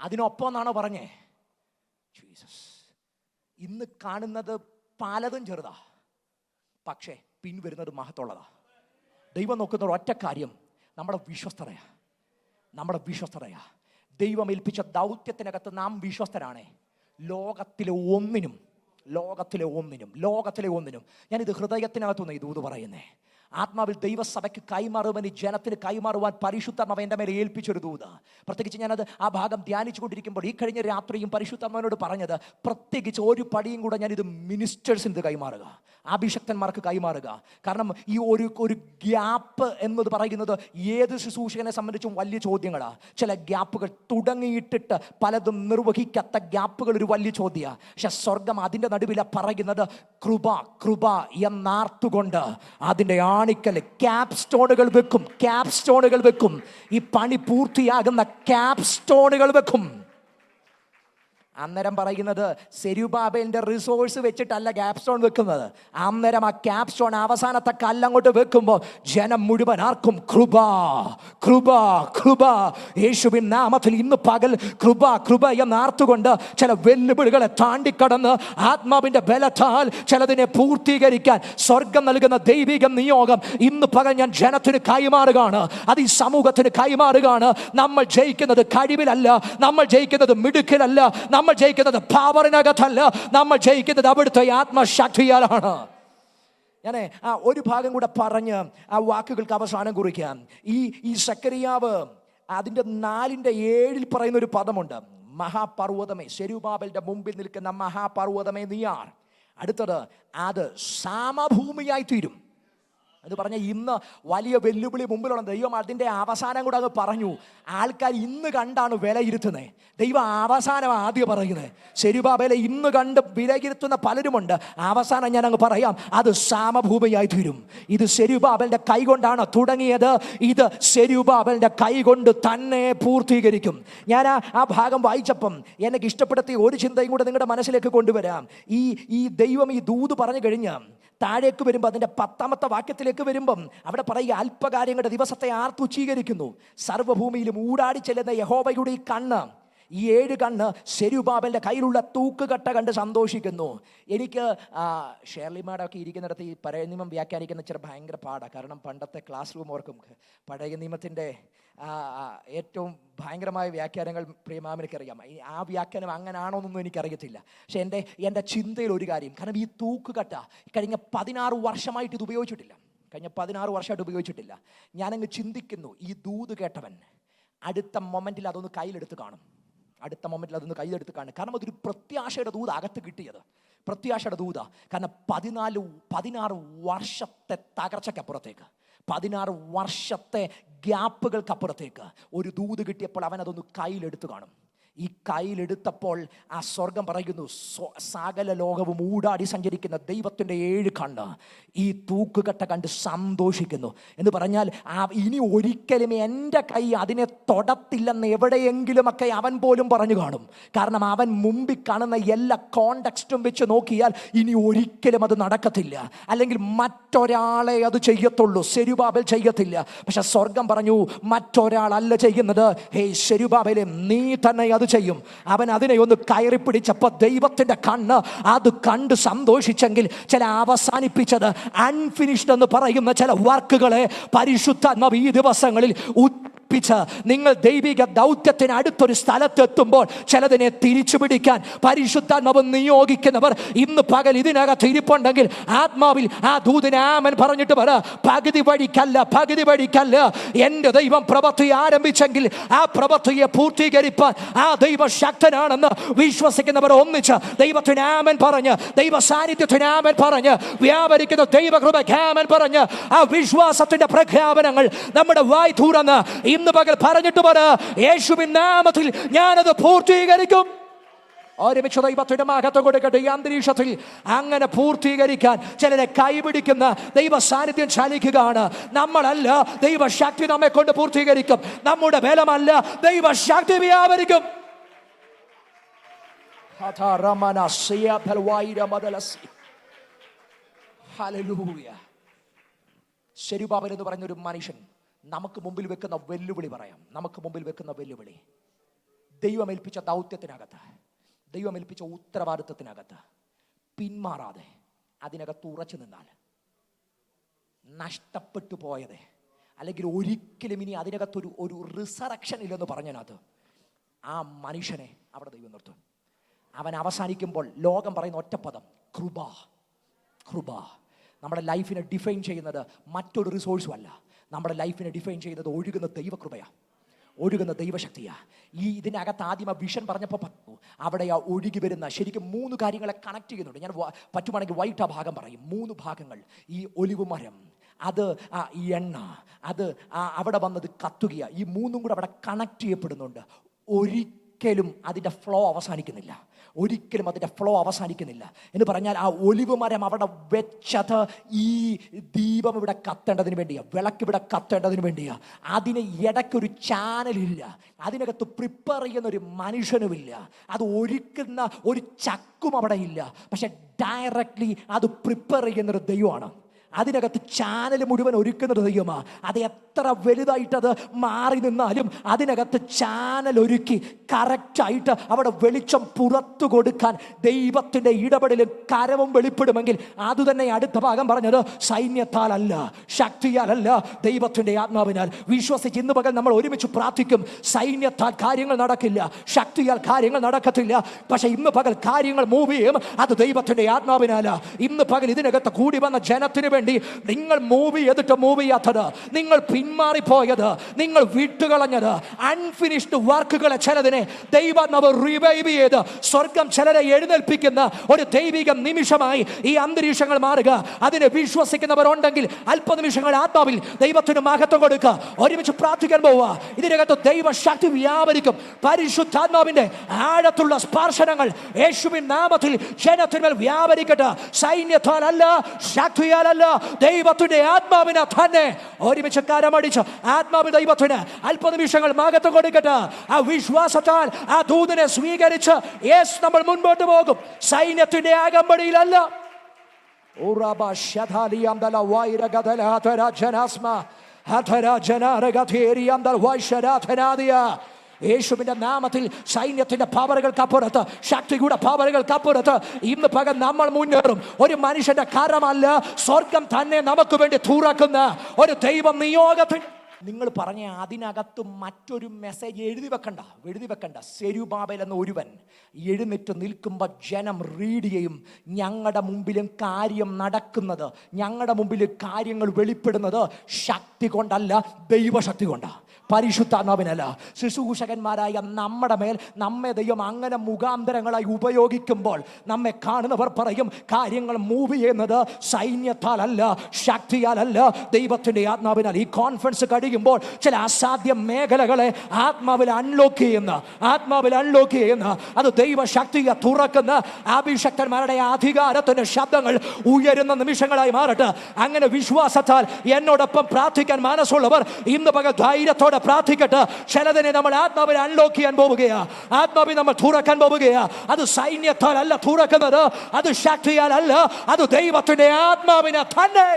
അതിനൊപ്പം എന്നാണോ പറഞ്ഞേ? ജീസസ്, ഇന്ന് കാണുന്നത് പലതും ചെറുതാ, പക്ഷേ പിൻവരുന്നത് മഹത്വമുള്ളതാ. ദൈവം നോക്കുന്ന ഒരു ഒറ്റ കാര്യം, നമ്മുടെ വിശ്വസ്തതയാ. ദൈവം ഏൽപ്പിച്ച ദൗത്യത്തിനകത്ത് നാം വിശ്വസ്തരാണേ. ലോകത്തിലെ ഒന്നിനും ഞാനിത് ഹൃദയത്തിനകത്തുനിന്ന് ഈ ദൂത് പറയുന്നേ. ആത്മാവിൽ ദൈവസഭയ്ക്ക് കൈമാറുവാൻ, ഈ ജനത്തിന് കൈമാറുവാൻ പരിശുദ്ധാത്മാവ് എൻ്റെ മേലെ ഏൽപ്പിച്ചൊരു ദൂത്. പ്രത്യേകിച്ച് ഞാനത് ആ ഭാഗം ധ്യാനിച്ചു കൊണ്ടിരിക്കുമ്പോൾ ഈ കഴിഞ്ഞ രാത്രിയും പരിശുദ്ധാത്മാവിനോട് പറഞ്ഞത്, പ്രത്യേകിച്ച് ഒരു പടിയും കൂടെ ഞാനിത് മിനിസ്റ്റേഴ്സിന് ഇത് കൈമാറുക, അഭിഷക്തന്മാർക്ക് കൈമാറുക. കാരണം ഈ ഒരു ഗ്യാപ്പ് എന്നത് പറയുന്നത് ഏത് ശുശ്രൂഷകനെ സംബന്ധിച്ചും വലിയ ചോദ്യങ്ങളാണ്. ചില ഗ്യാപ്പുകൾ തുടങ്ങിയിട്ടിട്ട് പലതും നിർവഹിക്കാത്ത ഗ്യാപ്പുകൾ ഒരു വലിയ ചോദ്യമാണ്. പക്ഷെ സ്വർഗം അതിൻ്റെ നടുവിലാണ് പറയുന്നത്, കൃപ എന്നാർത്തുകൊണ്ട് അതിൻ്റെ ആണിക്കല് ക്യാപ് സ്റ്റോണുകൾ വെക്കും. ഈ പണി പൂർത്തിയാകുന്ന ക്യാപ് സ്റ്റോണുകൾ വെക്കും. അന്നേരം പറയുന്നത്, സെരുബ്ബാബേലിന്റെ റിസോഴ്സ് വെച്ചിട്ടല്ല ക്യാപ് സ്റ്റോൺ വെക്കുന്നത്. അന്നേരം ആ ക്യാപ് സ്റ്റോൺ അവസാനത്തെ കല്ലങ്ങോട്ട് വെക്കുമ്പോൾ ജനം മുഴുവൻ ആർക്കും കൃപ. യേശുവിൻ നാമത്തിൽ ഇന്ന് പകൽ കൃപ എന്നാർത്തുകൊണ്ട് ചില വെല്ലുവിളികളെ താണ്ടിക്കടന്ന് ആത്മാവിന്റെ ബലത്താൽ ചിലതിനെ പൂർത്തീകരിക്കാൻ സ്വർഗം നൽകുന്ന ദൈവിക നിയോഗം ഇന്ന് പകൽ ഞാൻ ജനത്തിന് കൈമാറുകയാണ്. അത് ഈ സമൂഹത്തിന് കൈമാറുകയാണ്. നമ്മൾ ജയിക്കുന്നത് കഴിവിലല്ല, നമ്മൾ ജയിക്കുന്നത് മിടുക്കിലല്ല, നമ്മൾ ജയിക്കുന്നത് പവറിനകത്തല്ല, നമ്മൾ ജയിക്കുന്നത് അവിടുത്തെ ആത്മശക്തിയാലാണ്. ഞാൻ ഒരു ഭാഗം കൂടെ പറഞ്ഞ് ആ വാക്കുകൾക്ക് അവസാനം കുറിക്കാം. ഈ സക്കറിയാവ് അതിൻ്റെ 4:7 പറയുന്ന ഒരു പദമുണ്ട്, മഹാപർവ്വതമേ, സെരുബ്ബാബേലിന്റെ മുമ്പിൽ നിൽക്കുന്ന മഹാപർവ്വതമേ നീയാർ. അടുത്തത്, അത് സമഭൂമിയായി തീരും എന്ന് പറഞ്ഞ ഇന്ന് വലിയ വെല്ലുവിളി മുമ്പിലുള്ള ദൈവം അതിൻ്റെ അവസാനം കൂടെ അങ്ങ് പറഞ്ഞു. ആൾക്കാർ ഇന്ന് കണ്ടാണ് വിലയിരുത്തുന്നത്, ദൈവം അവസാനം ആദ്യം പറയുന്നത്. സെരുബ്ബാബേലെ ഇന്ന് കണ്ട് വിലയിരുത്തുന്ന പലരുമുണ്ട്. അവസാനം ഞാൻ അങ്ങ് പറയാം, അത് സമഭൂമിയായി തീരും. ഇത് സെരുബ്ബാബേലിന്റെ കൈ കൊണ്ടാണ് തുടങ്ങിയത്, ഇത് സെരുബ്ബാബേലിന്റെ കൈ കൊണ്ട് തന്നെ പൂർത്തീകരിക്കും. ഞാൻ ആ ഭാഗം വായിച്ചപ്പം എനിക്ക് ഇഷ്ടപ്പെടുത്തിയ ഒരു ചിന്തയും കൂടെ നിങ്ങളുടെ മനസ്സിലേക്ക് കൊണ്ടുവരാം. ഈ ദൈവം ഈ ദൂത് പറഞ്ഞു കഴിഞ്ഞ് താഴേക്ക് വരുമ്പോൾ അതിൻ്റെ 10ാമത്തെ വാക്യത്തിലേക്ക് വരുമ്പം അവിടെ പറയുക, അല്പകാര്യങ്ങളുടെ ദിവസത്തെ ആർ തുച്ഛീകരിക്കുന്നു, സർവ്വഭൂമിയിലും ഊടാടി ചെല്ലുന്ന യഹോവയുടെ ഈ കണ്ണ്, ഈ 7 കണ്ണ് സെരുബ്ബാബേലിന്റെ കയ്യിലുള്ള തൂക്കുകട്ട കണ്ട് സന്തോഷിക്കുന്നു. എനിക്ക് ഷേർലിമാടൊക്കെ ഇരിക്കുന്നിടത്ത് ഈ പഴയ നിയമം വ്യാഖ്യാനിക്കുന്ന ഇച്ചിരി ഭയങ്കര പാടാണ്. കാരണം പണ്ടത്തെ ക്ലാസ് റൂം ഓർക്കും, പഴയ നിയമത്തിൻ്റെ ഏറ്റവും ഭയങ്കരമായ വ്യാഖ്യാനങ്ങൾ പ്രിയമാമിനിക്കറിയാം. ആ വ്യാഖ്യാനം അങ്ങനാണോന്നൊന്നും എനിക്കറിയത്തില്ല. പക്ഷെ എൻ്റെ ചിന്തയിൽ ഒരു കാര്യം, കാരണം ഈ തൂക്കുകട്ട കഴിഞ്ഞ 16 വർഷമായിട്ട് ഇത് ഉപയോഗിച്ചിട്ടില്ല. ഞാനങ്ങ് ചിന്തിക്കുന്നു, ഈ ദൂത് കേട്ടവൻ അടുത്ത മൊമെൻറ്റിൽ അതൊന്ന് കയ്യിലെടുത്ത് കാണും. കാരണം അതൊരു പ്രത്യാശയുടെ ദൂത് അകത്ത് കിട്ടിയത്, പ്രത്യാശയുടെ ദൂത. കാരണം 16 വർഷത്തെ തകർച്ചയ്ക്കപ്പുറത്തേക്ക്, 16 വർഷത്തെ ഗ്യാപ്പുകൾക്കപ്പുറത്തേക്ക് ഒരു ദൂത് കിട്ടിയപ്പോൾ അവൻ അതൊന്ന് കയ്യിലെടുത്ത് കാണും. ഈ കയ്യിലെടുത്തപ്പോൾ ആ സ്വർഗം പറയുന്നു, സകല ലോകവും ഊടാടി സഞ്ചരിക്കുന്ന ദൈവത്തിൻ്റെ 7 കണ്ണ് ഈ തൂക്കുകട്ട കണ്ട് സന്തോഷിക്കുന്നു എന്ന് പറഞ്ഞാൽ ഇനി ഒരിക്കലും എൻ്റെ കൈ അതിനെ തൊടത്തില്ലെന്ന് എവിടെയെങ്കിലുമൊക്കെ അവൻ പോലും പറഞ്ഞു കാണും. കാരണം അവൻ മുമ്പിൽ കാണുന്ന എല്ലാ കോണ്ടെക്സ്റ്റും വെച്ച് നോക്കിയാൽ ഇനി ഒരിക്കലും അത് നടക്കത്തില്ല, അല്ലെങ്കിൽ മറ്റൊരാളെ അത് ചെയ്യത്തുള്ളൂ, സെരുബാബേൽ ചെയ്യത്തില്ല. പക്ഷെ സ്വർഗം പറഞ്ഞു മറ്റൊരാളല്ല ചെയ്യുന്നത്, ഹേ സെരുബാബേലേ നീ തന്നെ അത് ചെയ്യും. അവൻ അതിനെ ഒന്ന് കയറി പിടിച്ചപ്പോൾ ദൈവത്തിൻ്റെ കണ്ണ് അത് കണ്ട് സന്തോഷിച്ചെങ്കിൽ ചില അവസാനിപ്പിച്ചത് അൺഫിനിഷ്ഡ് എന്ന് പറയുന്ന ചില വർക്കുകളെ പരിശുദ്ധാത്മാവ് ഈ ദിവസങ്ങളിൽ നിങ്ങൾ ദൈവിക ദൗത്യത്തിന് അടുത്തൊരു സ്ഥലത്തെത്തുമ്പോൾ ചിലതിനെ തിരിച്ചു പിടിക്കാൻ പരിശുദ്ധാത്മാവ് നിയോഗിക്കുന്നവർ ഇന്ന് പകൽ ഇതിനകത്ത് ഇരിപ്പുണ്ടെങ്കിൽ ആത്മാവിൽ ആ ദൂതനെ ആമൻ പറഞ്ഞിട്ട് പറ, പകുതി വഴിക്കല്ല എൻ്റെ ദൈവം പ്രവൃത്തി ആരംഭിച്ചെങ്കിൽ ആ പ്രവൃത്തിയെ പൂർത്തീകരിപ്പാൻ ആ ദൈവ ശക്തനാണെന്ന് വിശ്വസിക്കുന്നവർ ഒന്നിച്ച് ദൈവത്തിന് ആമൻ പറഞ്ഞ്, ദൈവ സാന്നിധ്യത്തിന് ആമൻ പറഞ്ഞ്, വ്യാപരിക്കുന്ന ദൈവകൃപയ്ക്ക് ആമൻ പറഞ്ഞ് ആ വിശ്വാസത്തിന്റെ പ്രഖ്യാപനങ്ങൾ നമ്മുടെ വായ് തുറന്ന് ഇന്ന് പകൽ പറഞ്ഞിട്ട് പറ, യേശുവിൻ നാമത്തിൽ ഞാനത് പൂർത്തീകരിക്കും. ഒരുമിച്ച് ദൈവത്തിന്റെ മഹത്വം കൊടുക്കട്ടെ. ഈ അന്തരീക്ഷത്തിൽ അങ്ങനെ പൂർത്തീകരിക്കാൻ ചിലരെ കൈപിടിക്കുന്ന ദൈവ സാന്നിധ്യം ചലിക്കുകയാണ്. നമ്മളല്ല, ദൈവശക്തി നമ്മെ കൊണ്ട് പൂർത്തീകരിക്കും. നമ്മുടെ ബലമല്ല, ദൈവശക്തി വ്യാപരിക്കും. സെരുബാബേൽ എന്ന് പറയുന്ന ഒരു മനുഷ്യൻ നമുക്ക് മുമ്പിൽ വെക്കുന്ന വെല്ലുവിളി പറയാം. നമുക്ക് മുമ്പിൽ വെക്കുന്ന വെല്ലുവിളി ദൈവമേൽപ്പിച്ച ദൗത്യത്തിനകത്ത്, ദൈവമേൽപ്പിച്ച ഉത്തരവാദിത്വത്തിനകത്ത് പിന്മാറാതെ അതിനകത്ത് ഉറച്ചു നിന്നാൽ നഷ്ടപ്പെട്ടു പോയത്, അല്ലെങ്കിൽ ഒരിക്കലും ഇനി അതിനകത്തൊരു ഒരു റിസറക്ഷൻ ഇല്ലെന്ന് പറഞ്ഞതിനകത്ത് ആ മനുഷ്യനെ അവിടെ ദൈവം നിർത്തും. അവൻ അവസാനിക്കുമ്പോൾ ലോകം പറയുന്ന ഒറ്റപ്പദം കൃപ. കൃപ നമ്മുടെ ലൈഫിനെ ഡിഫൈൻ ചെയ്യുന്നത് മറ്റൊരു റിസോഴ്സും അല്ല. നമ്മുടെ ലൈഫിനെ ഡിഫൈൻ ചെയ്യുന്നത് ഒഴുകുന്ന ദൈവകൃപയാണ്, ഒഴുകുന്ന ദൈവശക്തിയാണ്. ഈ ഇതിനകത്ത് ആദ്യം ആ വിഷൻ പറഞ്ഞപ്പോൾ അവിടെ ആ ഒഴുകി വരുന്ന ശരിക്കും 3 കാര്യങ്ങളെ കണക്ട് ചെയ്യുന്നുണ്ട്. ഞാൻ പറ്റുവാണെങ്കിൽ വൈകിട്ട് ആ ഭാഗം പറയും. 3 ഭാഗങ്ങൾ. ഈ ഒലിവ് മരം, അത് ആ എണ്ണ, അത് അവിടെ വന്നത് കത്തുക, ഈ 3ഉം കൂടെ അവിടെ കണക്ട് ചെയ്യപ്പെടുന്നുണ്ട്. ഒരിക്കലും അതിൻ്റെ ഫ്ലോ അവസാനിക്കുന്നില്ല, ഒരിക്കലും അതിൻ്റെ ഫ്ലോ അവസാനിക്കുന്നില്ല എന്ന് പറഞ്ഞാൽ ആ ഒലിവ് മരം അവിടെ വെച്ചത് ഈ ദീപം ഇവിടെ കത്തേണ്ടതിന് വേണ്ടിയാണ്, വിളക്ക് ഇവിടെ കത്തേണ്ടതിന് വേണ്ടിയാണ്. അതിന് ഇടയ്ക്കൊരു ചാനലില്ല, അതിനകത്ത് പ്രിപ്പയർ ചെയ്യുന്ന ഒരു മനുഷ്യനുമില്ല, അത് ഒരുക്കുന്ന ഒരു ചക്കും അവിടെ ഇല്ല. പക്ഷെ ഡയറക്റ്റ്ലി അത് പ്രിപ്പയർ ചെയ്യുന്നൊരു ദൈവമാണ്. അതിനകത്ത് ചാനൽ മുഴുവൻ ഒരുക്കുന്നത് ദൈവമാണ്. അത് എത്ര വലുതായിട്ടത് മാറി നിന്നാലും അതിനകത്ത് ചാനൽ ഒരുക്കി കറക്റ്റായിട്ട് അവിടെ വെളിച്ചം പുറത്തു കൊടുക്കാൻ ദൈവത്തിൻ്റെ ഇടപെടലും കരവും വെളിപ്പെടുമെങ്കിൽ അതുതന്നെ അടുത്ത ഭാഗം പറഞ്ഞത് സൈന്യത്താലല്ല, ശക്തിയാലല്ല, ദൈവത്തിൻ്റെ ആത്മാവിനാൽ. വിശ്വസിച്ച് ഇന്ന് പകൽ നമ്മൾ ഒരുമിച്ച് പ്രാർത്ഥിക്കും. സൈന്യത്താൽ കാര്യങ്ങൾ നടക്കില്ല, ശക്തിയാൽ കാര്യങ്ങൾ നടക്കത്തില്ല. പക്ഷെ ഇന്ന് പകൽ കാര്യങ്ങൾ മൂവ് ചെയ്യും, അത് ദൈവത്തിൻ്റെ ആത്മാവിനാല. ഇന്ന് പകൽ ഇതിനകത്ത് കൂടി വന്ന ജനത്തിന് വേണ്ടി നിങ്ങൾ മൂവ് ചെയ്തിട്ട് മൂവ് ചെയ്യാത്തത്, നിങ്ങൾ പിന്മാറിപ്പോയത്, നിങ്ങൾ വിട്ടുകളഞ്ഞത്, അൺഫിനിഷ്ഡ് വർക്കുകളെ ചിലതിനെ ദൈവം റിവൈവ് ചെയ്ത് സ്വർഗം ചിലരെ എഴുന്നേൽപ്പിക്കുന്ന ഒരു ദൈവിക നിമിഷമായി ഈ അന്തരീക്ഷങ്ങൾ മാറുക. അതിനെ വിശ്വസിക്കുന്നവരുണ്ടെങ്കിൽ അല്പനിമിഷങ്ങൾ ആത്മാവിൽ ദൈവത്തിന് മഹത്വം കൊടുക്കുക. ഒരുമിച്ച് പ്രാർത്ഥിക്കാൻ പോവുക. ഇതിനകത്ത് ദൈവശക്തി വ്യാപരിക്കും. പരിശുദ്ധാത്മാവിന്റെ ആഴത്തുള്ള സ്പർശനങ്ങൾ യേശുവിൻ നാമത്തിൽ ജനത്തിന്മേൽ വ്യാപരിക്കട്ടെ. സൈന്യത്താലല്ല, ശക്തിയാലല്ല, ദൈവത്തിന്റെ ആത്മാവിനെ തന്നെ. ഒരുമിച്ച് കരമടിച്ച് ആത്മാവ് ദൈവത്തിന് അല്പനിമിഷങ്ങൾ മഹത്വം കൊടുക്കട്ടെ. ആ വിശ്വാസത്താൽ ആ ദൂതനെ സ്വീകരിച്ച് യേശു നമ്മൾ മുൻപോട്ട് പോകും. സൈന്യത്തിന്റെ അകമ്പടിയിലല്ല. യേശുവിന്റെ നാമത്തിൽ സൈന്യത്തിന്റെ പവറുകൾക്കപ്പുറത്ത്, ശക്തിയുടെ പവറുകൾക്കപ്പുറത്ത് ഇന്ന് പകൽ നമ്മൾ മുന്നേറും. ഒരു മനുഷ്യന്റെ കരമല്ല, സ്വർഗം തന്നെ നമുക്ക് വേണ്ടി തുറക്കുന്ന ഒരു ദൈവ നിയോഗത്തിൽ നിങ്ങൾ പറഞ്ഞ അതിനകത്ത് മറ്റൊരു മെസ്സേജ് എഴുതി വെക്കണ്ട. സെരുബാബേൽ എന്ന ഒരുവൻ എഴുന്നേറ്റ് നിൽക്കുമ്പോൾ ജനം റീഡ് ചെയ്യും. ഞങ്ങളുടെ മുമ്പിലും കാര്യം നടക്കുന്നത്, ഞങ്ങളുടെ മുമ്പിൽ കാര്യങ്ങൾ വെളിപ്പെടുന്നത് ശക്തി കൊണ്ടല്ല, ദൈവശക്തി കൊണ്ടാണ്, പരിശുദ്ധാത്മാവിനല്ല. ശുശ്രൂഷകന്മാരായ നമ്മുടെ മേൽ നമ്മെ ദൈവം അങ്ങനെ മുഖാന്തരങ്ങളായി ഉപയോഗിക്കുമ്പോൾ നമ്മെ കാണുന്നവർ പറയും കാര്യങ്ങൾ മൂവ് ചെയ്യുന്നത് സൈന്യത്താലല്ല, ശക്തിയാലല്ല, ദൈവത്തിന്റെ ആത്മാവിനാൽ. ഈ കോൺഫറൻസ് കഴിയും കഴിയുമ്പോൾ ചില അസാധ്യ മേഖലകളെ ആത്മാവിൽ അൺലോക്ക് ചെയ്യുന്ന അത് ദൈവശക്തിയെ തുറക്കുന്ന അഭിഷക്തന്മാരുടെ അധികാരത്തിന്റെ ശബ്ദങ്ങൾ ഉയരുന്ന നിമിഷങ്ങളായി മാറട്ടെ. അങ്ങനെ വിശ്വാസത്താൽ എന്നോടൊപ്പം പ്രാർത്ഥിക്കാൻ മനസ്സുള്ളവർ ഇന്ന് പകൽ ധൈര്യത്തോടെ പ്രാർത്ഥിക്കട്ടെ. ചിലതിനെ നമ്മൾ ആത്മാവിൽ അൺലോക്ക് ചെയ്യാൻ പോവുകയാ, ആത്മാവിൽ നമ്മൾ തുറക്കാൻ പോവുകയാ. അത് സൈന്യത്താൽ അല്ല തുറക്കുന്നത്, അത് ശക്തിയാൽ അല്ല, അത് ദൈവത്തിന്റെ ആത്മാവിനെ തന്നെ.